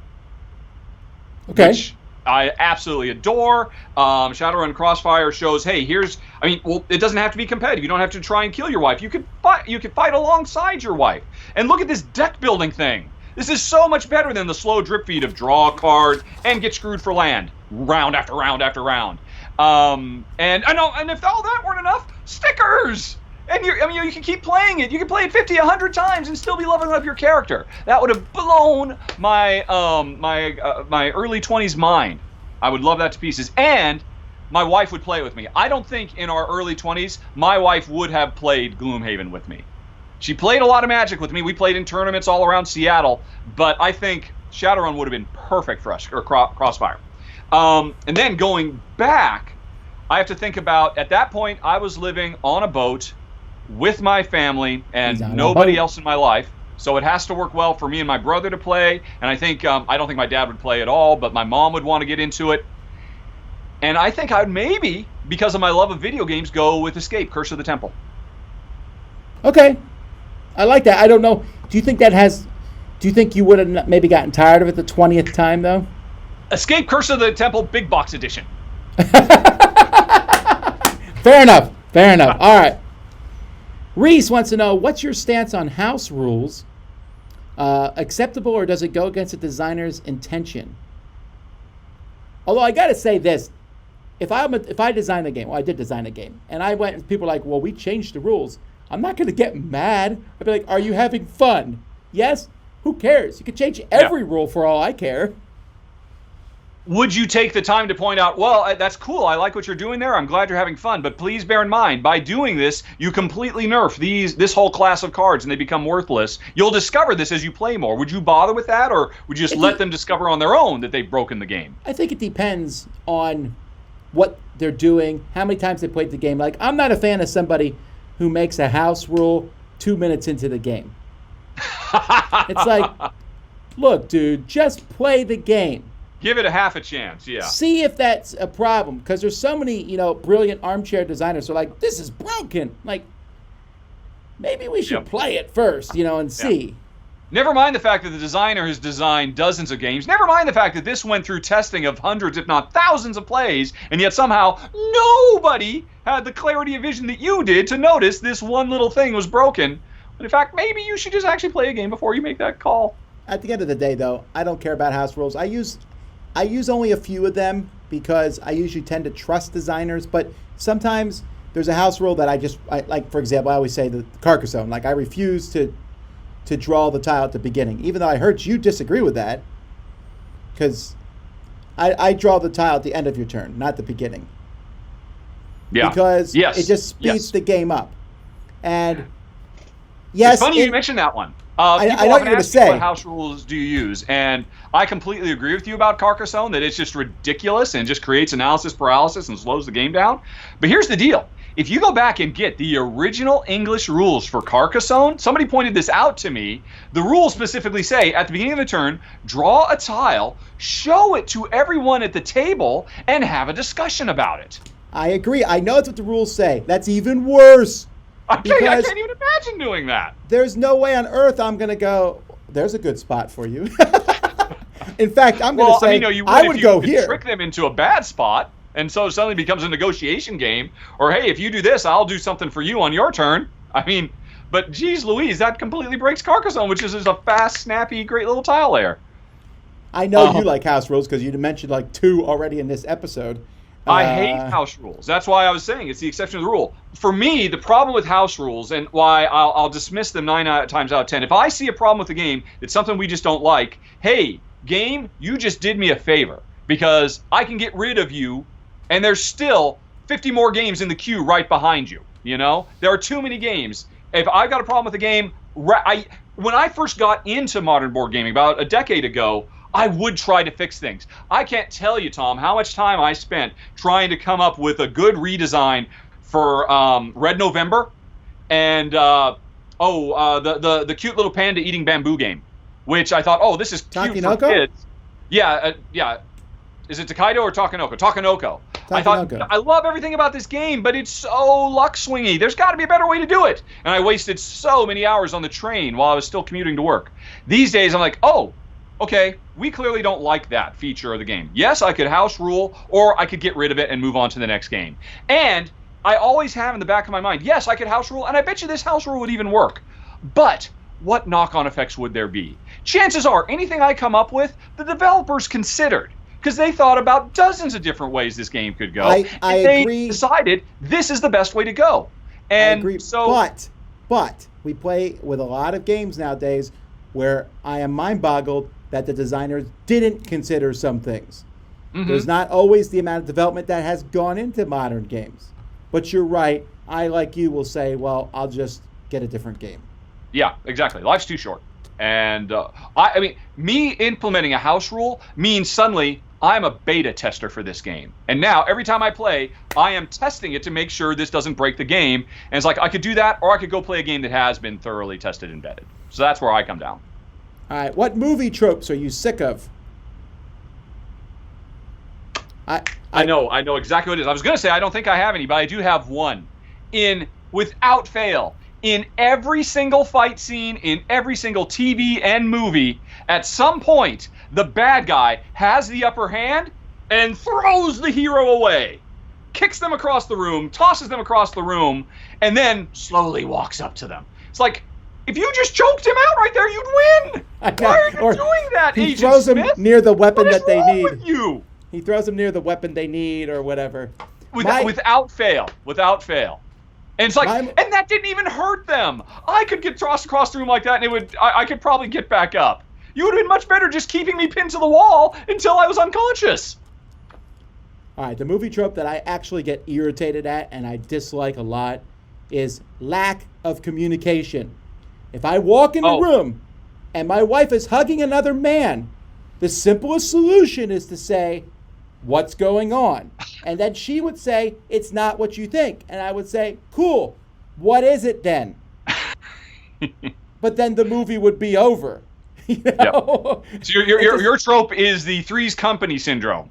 Okay. Which I absolutely adore. Shadowrun Crossfire shows, hey, it doesn't have to be competitive. You don't have to try and kill your wife. You could fight alongside your wife. And look at this deck building thing. This is so much better than the slow drip feed of draw a card and get screwed for land, round after round after round. And if all that weren't enough, stickers. And you can keep playing it. You can play it 50, 100 times and still be leveling up your character. That would have blown my my early 20s mind. I would love that to pieces. And my wife would play it with me. I don't think in our early 20s my wife would have played Gloomhaven with me. She played a lot of Magic with me. We played in tournaments all around Seattle. But I think Shadowrun would have been perfect for us, or Crossfire. And then going back, I have to think about, at that point, I was living on a boat with my family and nobody else in my life, so it has to work well for me and my brother to play. And I think I don't think my dad would play at all, but my mom would want to get into it. And I think I would maybe, because of my love of video games, go with Escape: Curse of the Temple. Okay, I like that. I don't know. Do you think you would have maybe gotten tired of it the 20th time though? Escape: Curse of the Temple Big Box Edition. Fair enough. All right. Reese wants to know, what's your stance on house rules? Acceptable, or does it go against the designer's intention? Although I got to say this, if I design a game, well, I did design a game, and I went and people are like, well, we changed the rules, I'm not going to get mad. I'd be like, are you having fun? Yes? Who cares? You can change every rule for all I care. Would you take the time to point out, well, that's cool, I like what you're doing there, I'm glad you're having fun, but please bear in mind, by doing this, you completely nerf this whole class of cards and they become worthless. You'll discover this as you play more. Would you bother with that, or would you just let them discover on their own that they've broken the game? I think it depends on what they're doing, how many times they played the game. Like, I'm not a fan of somebody who makes a house rule 2 minutes into the game. It's like, look, dude, just play the game. Give it a half a chance, yeah. See if that's a problem, because there's so many, brilliant armchair designers who are like, this is broken. Like, maybe we should play it first, and see. Never mind the fact that the designer has designed dozens of games. Never mind the fact that this went through testing of hundreds, if not thousands of plays, and yet somehow nobody had the clarity of vision that you did to notice this one little thing was broken. But in fact, maybe you should just actually play a game before you make that call. At the end of the day, though, I don't care about house rules. I use only a few of them because I usually tend to trust designers, but sometimes there's a house rule that I like, for example, I always say the Carcassonne. Like, I refuse to draw the tile at the beginning, even though I heard you disagree with that, because I draw the tile at the end of your turn, not the beginning. Yeah. Because it just speeds the game up. And yes, it's funny you mentioned that one. I know what you're going to say. What house rules do you use? And I completely agree with you about Carcassonne, that it's just ridiculous and just creates analysis paralysis and slows the game down. But here's the deal. If you go back and get the original English rules for Carcassonne, somebody pointed this out to me. The rules specifically say, at the beginning of the turn, draw a tile, show it to everyone at the table, and have a discussion about it. I agree. I know that's what the rules say. That's even worse. I can't even imagine doing that. There's no way on earth I'm going to go, there's a good spot for you. In fact, I'm going to say, I would go here. Trick them into a bad spot, and so it suddenly becomes a negotiation game. Or, hey, if you do this, I'll do something for you on your turn. I mean, but geez Louise, that completely breaks Carcassonne, which is just a fast, snappy, great little tile layer. I know you like house rules because you mentioned like 2 already in this episode. I hate house rules. That's why I was saying it's the exception to the rule. For me, the problem with house rules, and why I'll dismiss them 9 times out of 10, if I see a problem with the game, it's something we just don't like, hey, game, you just did me a favor, because I can get rid of you, and there's still 50 more games in the queue right behind you, There are too many games. If I've got a problem with the game, when I first got into modern board gaming about a decade ago, I would try to fix things. I can't tell you, Tom, how much time I spent trying to come up with a good redesign for Red November and the cute little panda eating bamboo game, which I thought, this is cute Takenoko? for kids. Yeah. Is it Takedo or Takenoko? Takenoko. I thought, I love everything about this game, but it's so luck swingy. There's got to be a better way to do it. And I wasted so many hours on the train while I was still commuting to work. These days, I'm like, okay, we clearly don't like that feature of the game. Yes, I could house rule, or I could get rid of it and move on to the next game. And I always have in the back of my mind, yes, I could house rule, and I bet you this house rule would even work. But what knock-on effects would there be? Chances are, anything I come up with, the developers considered, because they thought about dozens of different ways this game could go. I agree. They decided this is the best way to go. And I agree. So, but we play with a lot of games nowadays where I am mind-boggled that the designers didn't consider some things. Mm-hmm. There's not always the amount of development that has gone into modern games. But you're right. I, like you, will say, well, I'll just get a different game. Yeah, exactly. Life's too short. And me implementing a house rule means suddenly I'm a beta tester for this game. And now every time I play, I am testing it to make sure this doesn't break the game. And it's like I could do that, or I could go play a game that has been thoroughly tested and vetted. So that's where I come down. All right, what movie tropes are you sick of? I know exactly what it is. I was going to say I don't think I have any, but I do have one. Without fail, in every single fight scene, in every single TV and movie, at some point, the bad guy has the upper hand and throws the hero away. kicks them across the room, tosses them across the room, and then slowly walks up to them. It's like, if you just choked him out right there, you'd win. Why are you doing that, he Agent throws Smith? them near the weapon that they need. With you? He throws them near the weapon they need or whatever. Without fail. And it's like, and that didn't even hurt them. I could get tossed across the room like that, and I could probably get back up. You would have been much better just keeping me pinned to the wall until I was unconscious. All right, the movie trope that I actually get irritated at and I dislike a lot is lack of communication. If I walk in the room and my wife is hugging another man, the simplest solution is to say, "What's going on?" And then she would say, "It's not what you think." And I would say, "Cool, what is it then?" But then the movie would be over. You know? Yep. So your trope is the Three's Company syndrome.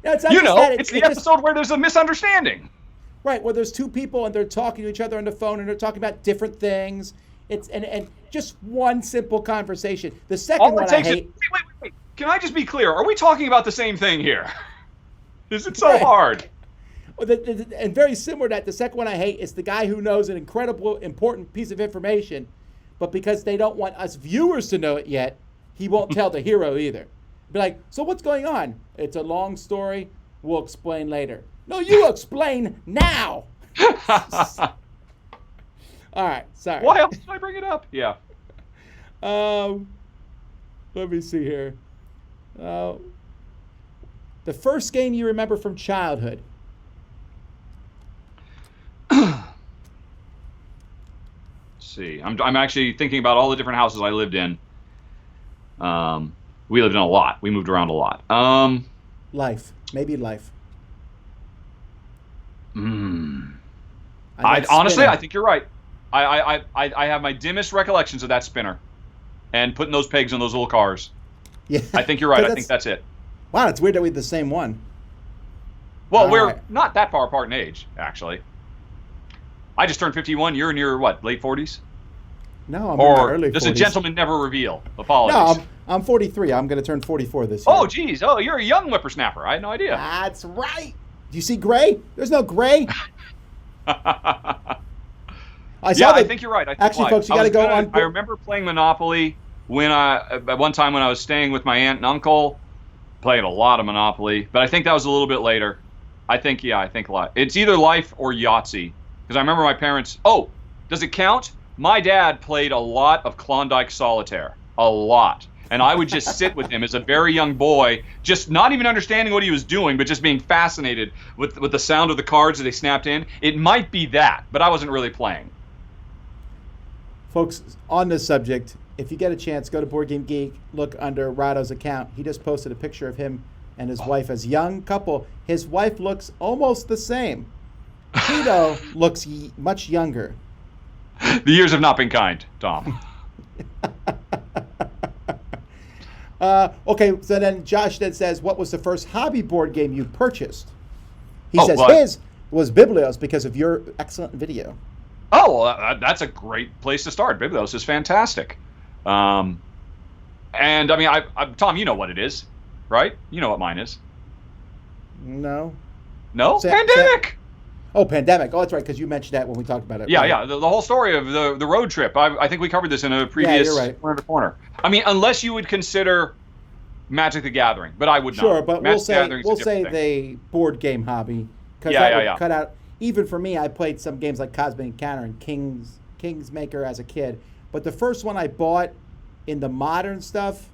No, it's the episode where there's a misunderstanding. Right, where there's two people and they're talking to each other on the phone and they're talking about different things. It's and just one simple conversation. The second one I hate. Wait. Can I just be clear? Are we talking about the same thing here? Is it so hard? Well, and very similar to that, the second one I hate is the guy who knows an incredible, important piece of information, but because they don't want us viewers to know it yet, he won't tell the hero either. Be like, "So what's going on?" "It's a long story. We'll explain later." "No, you explain now." All right, sorry. Why else did I bring it up? Yeah. Let me see here. The first game you remember from childhood. Let's see. I'm actually thinking about all the different houses I lived in. We lived in a lot. We moved around a lot. Life. Maybe life. Honestly, I think you're right. I have my dimmest recollections of that spinner and putting those pegs on those little cars. Yeah. I think you're right. I think that's it. Wow, it's weird that we had the same one. Well, we're not that far apart in age, actually. I just turned 51. You're in your, what, late 40s? No, I'm in my early 40s. Does a gentleman never reveal? Apologies. No, I'm 43. I'm going to turn 44 this year. Oh, geez. Oh, you're a young whippersnapper. I had no idea. That's right. Do you see gray? There's no gray. I think you're right. Actually, folks, you got to go on. I remember playing Monopoly at one time when I was staying with my aunt and uncle. Played a lot of Monopoly, but I think that was a little bit later. I think a lot. It's either Life or Yahtzee, because I remember my parents. Oh, does it count? My dad played a lot of Klondike Solitaire, a lot, and I would just sit with him as a very young boy, just not even understanding what he was doing, but just being fascinated with the sound of the cards that they snapped in. It might be that, but I wasn't really playing. Folks, on this subject, if you get a chance, go to Board Game Geek, look under Rahdo's account. He just posted a picture of him and his wife as a young couple. His wife looks almost the same. He, though, looks much younger. The years have not been kind, Tom. Okay, so then Josh then says, what was the first hobby board game you purchased? He says his was Biblios because of your excellent video. Oh, well, that's a great place to start. Biblios is fantastic. And I mean, Tom, you know what it is, right? You know what mine is. No. No? Pandemic! Pandemic. Oh, that's right, because you mentioned that when we talked about it. Yeah, right. yeah. The whole story of the road trip. I think we covered this in a previous Corner to Corner. I mean, unless you would consider Magic the Gathering, but I would not. Sure, but we'll say the board game hobby. Because would cut out. Even for me, I played some games like Cosmic Encounter and Kingsmaker as a kid. But the first one I bought in the modern stuff,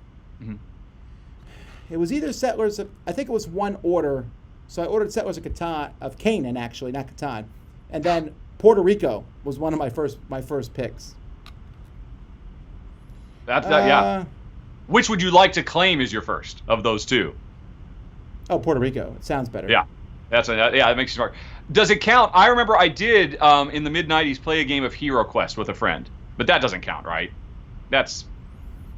it was either Settlers. I think it was one order. So I ordered Settlers of Canaan, actually, not Catan. And then Puerto Rico was one of my first picks. Yeah. Which would you like to claim is your first of those two? Oh, Puerto Rico. It sounds better. Yeah. That makes you smart. Does it count? I remember I did in the mid-'90s play a game of Hero Quest with a friend, but that doesn't count, right? That's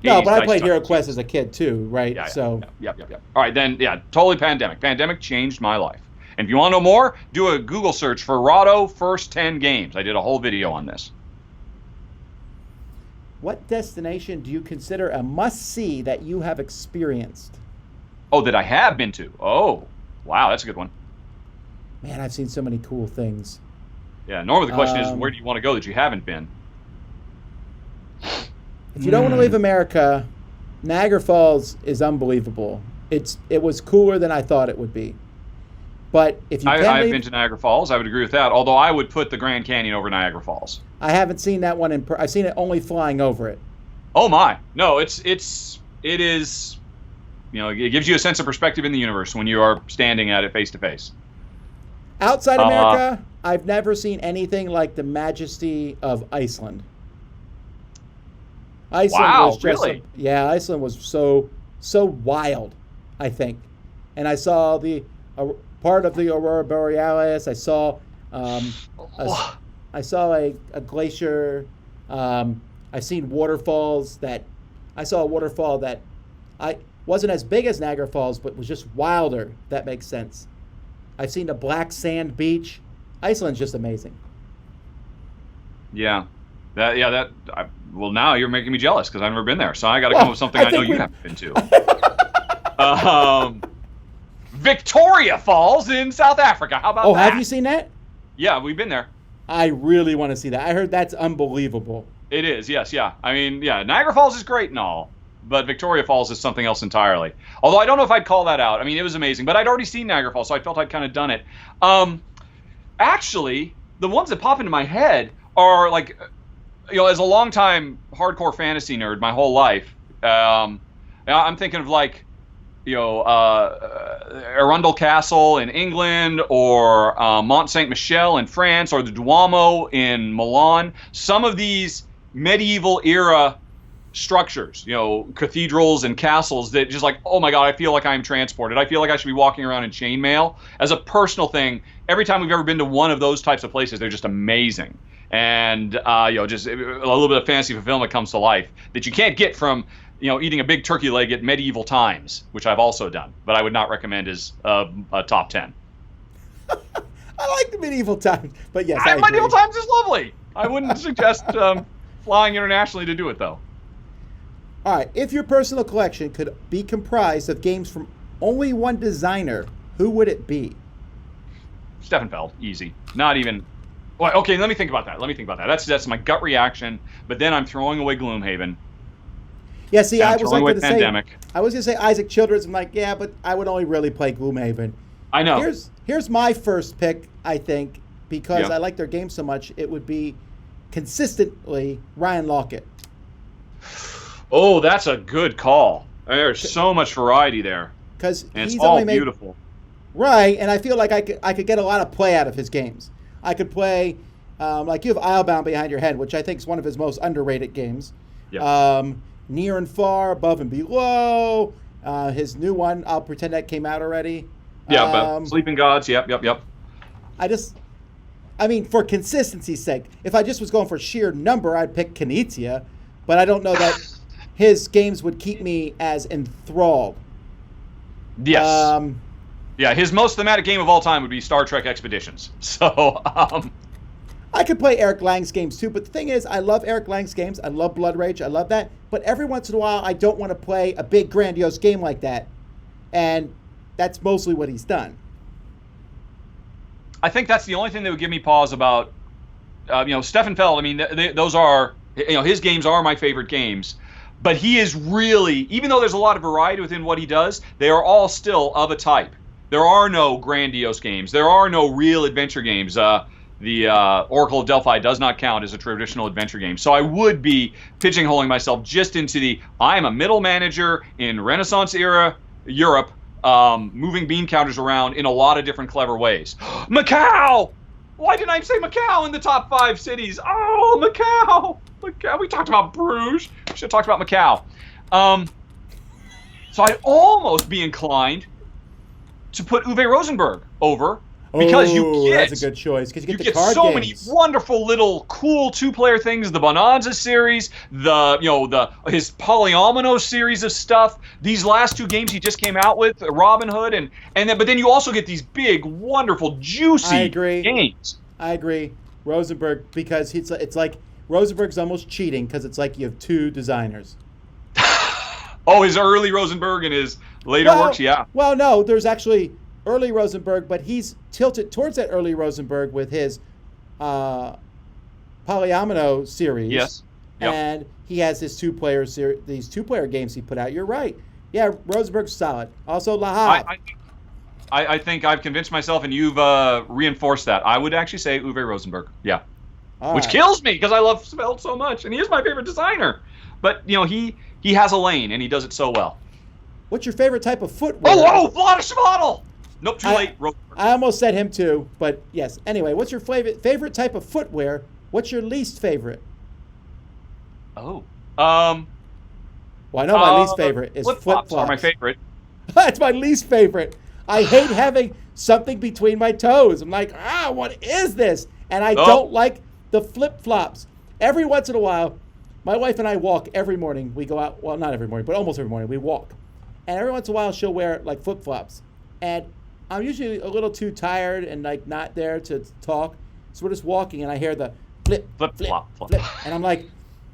no, but I played Hero Quest as a kid too, right? Yeah. Yep. All right, then, totally Pandemic. Pandemic changed my life. And if you want to know more, do a Google search for Rahdo First 10 Games. I did a whole video on this. What destination do you consider a must-see that you have experienced? Oh, that I have been to. Oh, wow, that's a good one. Man, I've seen so many cool things. Yeah. Normally the question is, where do you want to go that you haven't been? If you don't want to leave America, Niagara Falls is unbelievable. It was cooler than I thought it would be. But if you I've been to Niagara Falls. I would agree with that. Although I would put the Grand Canyon over Niagara Falls. I haven't seen that one I've seen it only flying over it. Oh my! No, it is. It gives you a sense of perspective in the universe when you are standing at it face to face. Outside America, I've never seen anything like the majesty of Iceland. Wow, really? Iceland was so wild, I think. And I saw the part of the Aurora Borealis. I saw a glacier. I've seen waterfalls I saw a waterfall that wasn't as big as Niagara Falls, but was just wilder. If that makes sense. I've seen the black sand beach. Iceland's just amazing. Yeah. Well, now you're making me jealous because I've never been there. So I got to come up with something I know you haven't been to. Victoria Falls in South Africa. How about that? Oh, have you seen that? Yeah, we've been there. I really want to see that. I heard that's unbelievable. It is, yes, yeah. I mean, yeah, Niagara Falls is great and all, but Victoria Falls is something else entirely. Although I don't know if I'd call that out. I mean, it was amazing, but I'd already seen Niagara Falls, so I felt I'd kind of done it. Actually, the ones that pop into my head are like, as a longtime hardcore fantasy nerd my whole life, I'm thinking of like, Arundel Castle in England, or Mont Saint Michel in France, or the Duomo in Milan. Some of these medieval era structures, cathedrals and castles that just like, oh my God, I feel like I'm transported. I feel like I should be walking around in chainmail. As a personal thing, every time we've ever been to one of those types of places, they're just amazing. And just a little bit of fantasy fulfillment comes to life that you can't get from eating a big turkey leg at medieval times, which I've also done, but I would not recommend as a top 10. I like the medieval times, but yes, medieval times is lovely. I wouldn't suggest flying internationally to do it, though. All right, if your personal collection could be comprised of games from only one designer, who would it be? Stefan Feld, easy. Not even. Well, okay, let me think about that. That's my gut reaction, but then I'm throwing away Gloomhaven. Yeah, see, I was going to say Isaac Childress. I'm like, yeah, but I would only really play Gloomhaven. I know. Here's my first pick, I think, because I like their game so much. It would be consistently Ryan Laukat. Oh, that's a good call. There's so much variety there. Because it's all beautiful. Right, and I feel like I could get a lot of play out of his games. I could play, like you have Islebound Behind Your Head, which I think is one of his most underrated games. Yeah. Near and Far, Above and Below. His new one, I'll pretend that came out already. Yeah, but Sleeping Gods, yep. I mean, for consistency's sake, if I just was going for sheer number, I'd pick Knizia, but I don't know that his games would keep me as enthralled. Yes. Yeah, his most thematic game of all time would be Star Trek Expeditions. So, I could play Eric Lang's games too, but the thing is, I love Eric Lang's games. I love Blood Rage. I love that. But every once in a while, I don't want to play a big, grandiose game like that. And that's mostly what he's done. I think that's the only thing that would give me pause about, Stefan Feld. I mean, those are, his games are my favorite games. But he is really, even though there's a lot of variety within what he does, they are all still of a type. There are no grandiose games. There are no real adventure games. The Oracle of Delphi does not count as a traditional adventure game. So I would be pigeonholing myself just into I'm a middle manager in Renaissance era Europe, moving bean counters around in a lot of different clever ways. Macau! Why didn't I say Macau in the top 5 cities? Oh, Macau! We talked about Bruges. We should have talked about Macau. So I'd almost be inclined to put Uwe Rosenberg over, because that's a good choice, because you get the card so games. Many wonderful little cool 2-player things. The Bonanza series, his Polyomino series of stuff. These last 2 games he just came out with, Robin Hood, but then you also get these big, wonderful, juicy games. I agree, Rosenberg, because it's like Rosenberg's almost cheating, because it's like you have 2 designers. Oh, his early Rosenberg and his later works, yeah. Well, no, there's actually early Rosenberg, but he's tilted towards that early Rosenberg with his Polyomino series. Yes. Yep. And he has his two-player series, these two-player games he put out. You're right. Yeah, Rosenberg's solid. Also, Lahab. I think I've convinced myself, and you've reinforced that. I would actually say Uwe Rosenberg. Yeah. Which kills me because I love Svelte so much, and he is my favorite designer. But, he has a lane, and he does it so well. What's your favorite type of footwear? Oh, Vlada Schmodel! Nope, too late. I almost said him too, but yes. Anyway, what's your favorite type of footwear? What's your least favorite? Oh. Well, I know my least favorite is flip-flops. Are my favorite. That's my least favorite. I hate having something between my toes. I'm like, what is this? And I don't like the flip-flops. Every once in a while, my wife and I walk every morning. We go out, well, not every morning, but almost every morning. We walk. And every once in a while, she'll wear, like, flip-flops. And I'm usually a little too tired and, like, not there to talk. So we're just walking, and I hear the flip, flip. And I'm like,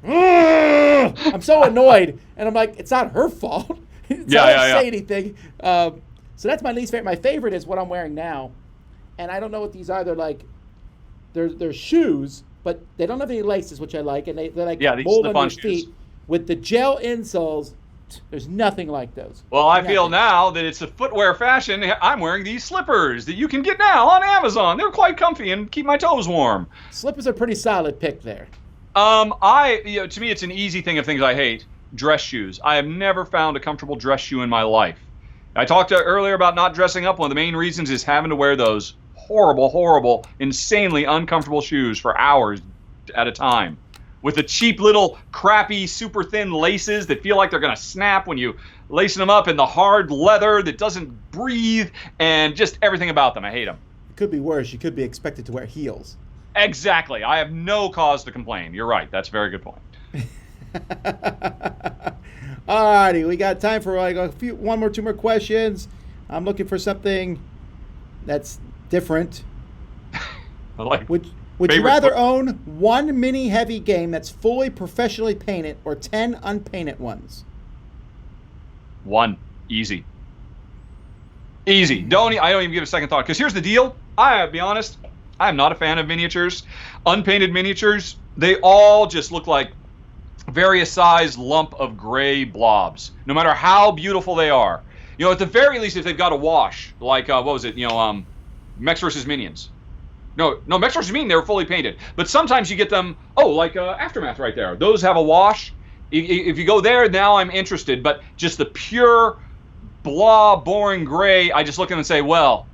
I'm so annoyed. And I'm like, it's not her fault. So I don't say anything. So that's my least favorite. My favorite is what I'm wearing now. And I don't know what these are. They're like, they're shoes, but they don't have any laces, which I like. And they're like mold on your feet with the gel insoles. There's nothing like those. Well, I feel now that it's a footwear fashion. I'm wearing these slippers that you can get now on Amazon. They're quite comfy and keep my toes warm. Slippers are a pretty solid pick there. To me, it's an easy thing of things I hate. Dress shoes. I have never found a comfortable dress shoe in my life. I talked earlier about not dressing up. One of the main reasons is having to wear those horrible, insanely uncomfortable shoes for hours at a time. With the cheap little crappy, super thin laces that feel like they're going to snap when you lace them up, and the hard leather that doesn't breathe, and just everything about them. I hate them. It could be worse. You could be expected to wear heels. Exactly. I have no cause to complain. You're right. That's a very good point. Alrighty, we got time for two more questions. I'm looking for something that's different. Would you rather own one mini heavy game that's fully professionally painted or 10 unpainted ones? One. Easy. I don't even give a second thought. Because here's the deal. I'll be honest. I'm not a fan of miniatures. Unpainted miniatures, they all just look like various sized lump of gray blobs, no matter how beautiful they are. At the very least, if they've got a wash, like, Mechs vs. Minions. No, Mechs vs. Minions, they were fully painted. But sometimes you get them, like Aftermath right there. Those have a wash. If you go there, now I'm interested. But just the pure, blah, boring gray, I just look at them and say, well,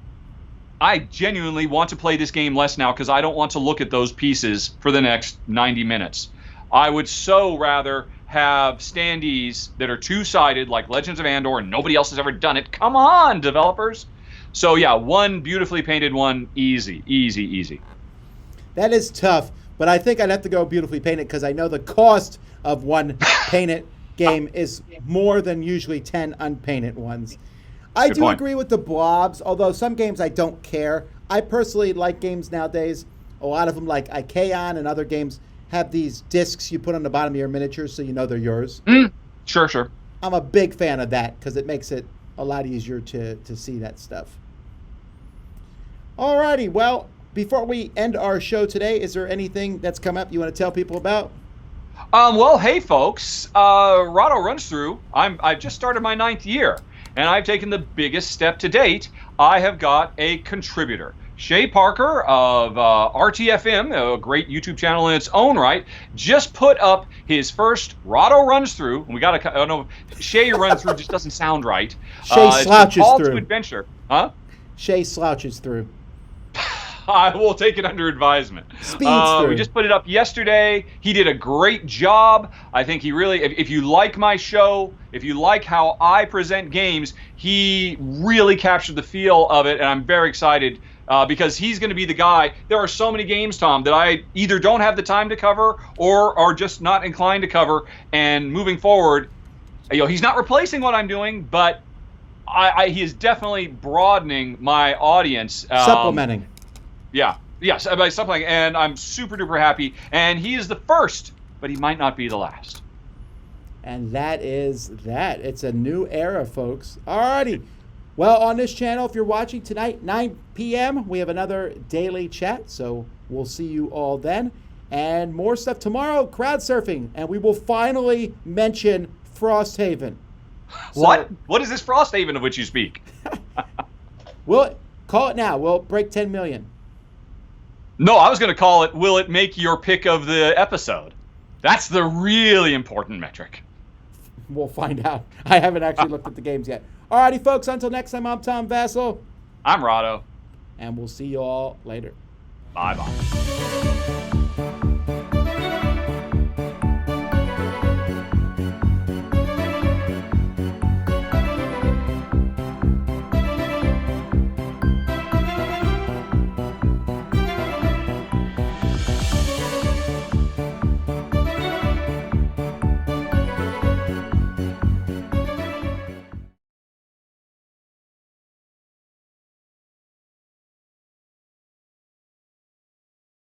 I genuinely want to play this game less now because I don't want to look at those pieces for the next 90 minutes. I would so rather have standees that are two-sided like Legends of Andor and nobody else has ever done it. Come on, developers. So, yeah, one beautifully painted one, easy. That is tough, but I think I'd have to go beautifully painted because I know the cost of one painted game is more than usually 10 unpainted ones. I do agree with the blobs, although some games I don't care. I personally like games nowadays. A lot of them, like Ikeon and other games, have these discs you put on the bottom of your miniatures so you know they're yours. Sure. I'm a big fan of that because it makes it a lot easier to see that stuff. Alrighty, well, before we end our show today, is there anything that's come up you want to tell people about? Well, hey, folks. Rahdo Runs Through. I've just started my 9th year, and I've taken the biggest step to date. I have got a contributor. Shay Parker of RTFM, a great YouTube channel in its own right, just put up his first Rahdo Runs Through. And we got to, I don't know, Shay Runs Through just doesn't sound right. Shay slouches Call through. To Adventure. Huh? Shay slouches through. I will take it under advisement. Speeds through. We just put it up yesterday. He did a great job. I think he really, if you like my show, if you like how I present games, he really captured the feel of it, and I'm very excited because he's going to be the guy. There are so many games, Tom, that I either don't have the time to cover or are just not inclined to cover, and moving forward, he's not replacing what I'm doing, but he is definitely broadening my audience. Supplementing. Yes, by supplementing, and I'm super duper happy. And he is the first, but he might not be the last. And that is that. It's a new era, folks. Alrighty. Well, on this channel, if you're watching tonight, 9 p.m., we have another daily chat. So we'll see you all then. And more stuff tomorrow, crowd surfing. And we will finally mention Frosthaven. What? What is this Frosthaven of which you speak? We'll call it now. We'll break 10 million. No, I was going to call it, will it make your pick of the episode? That's the really important metric. We'll find out. I haven't actually looked at the games yet. Alrighty, folks. Until next time, I'm Tom Vasel. I'm Rahdo. And we'll see you all later. Bye-bye.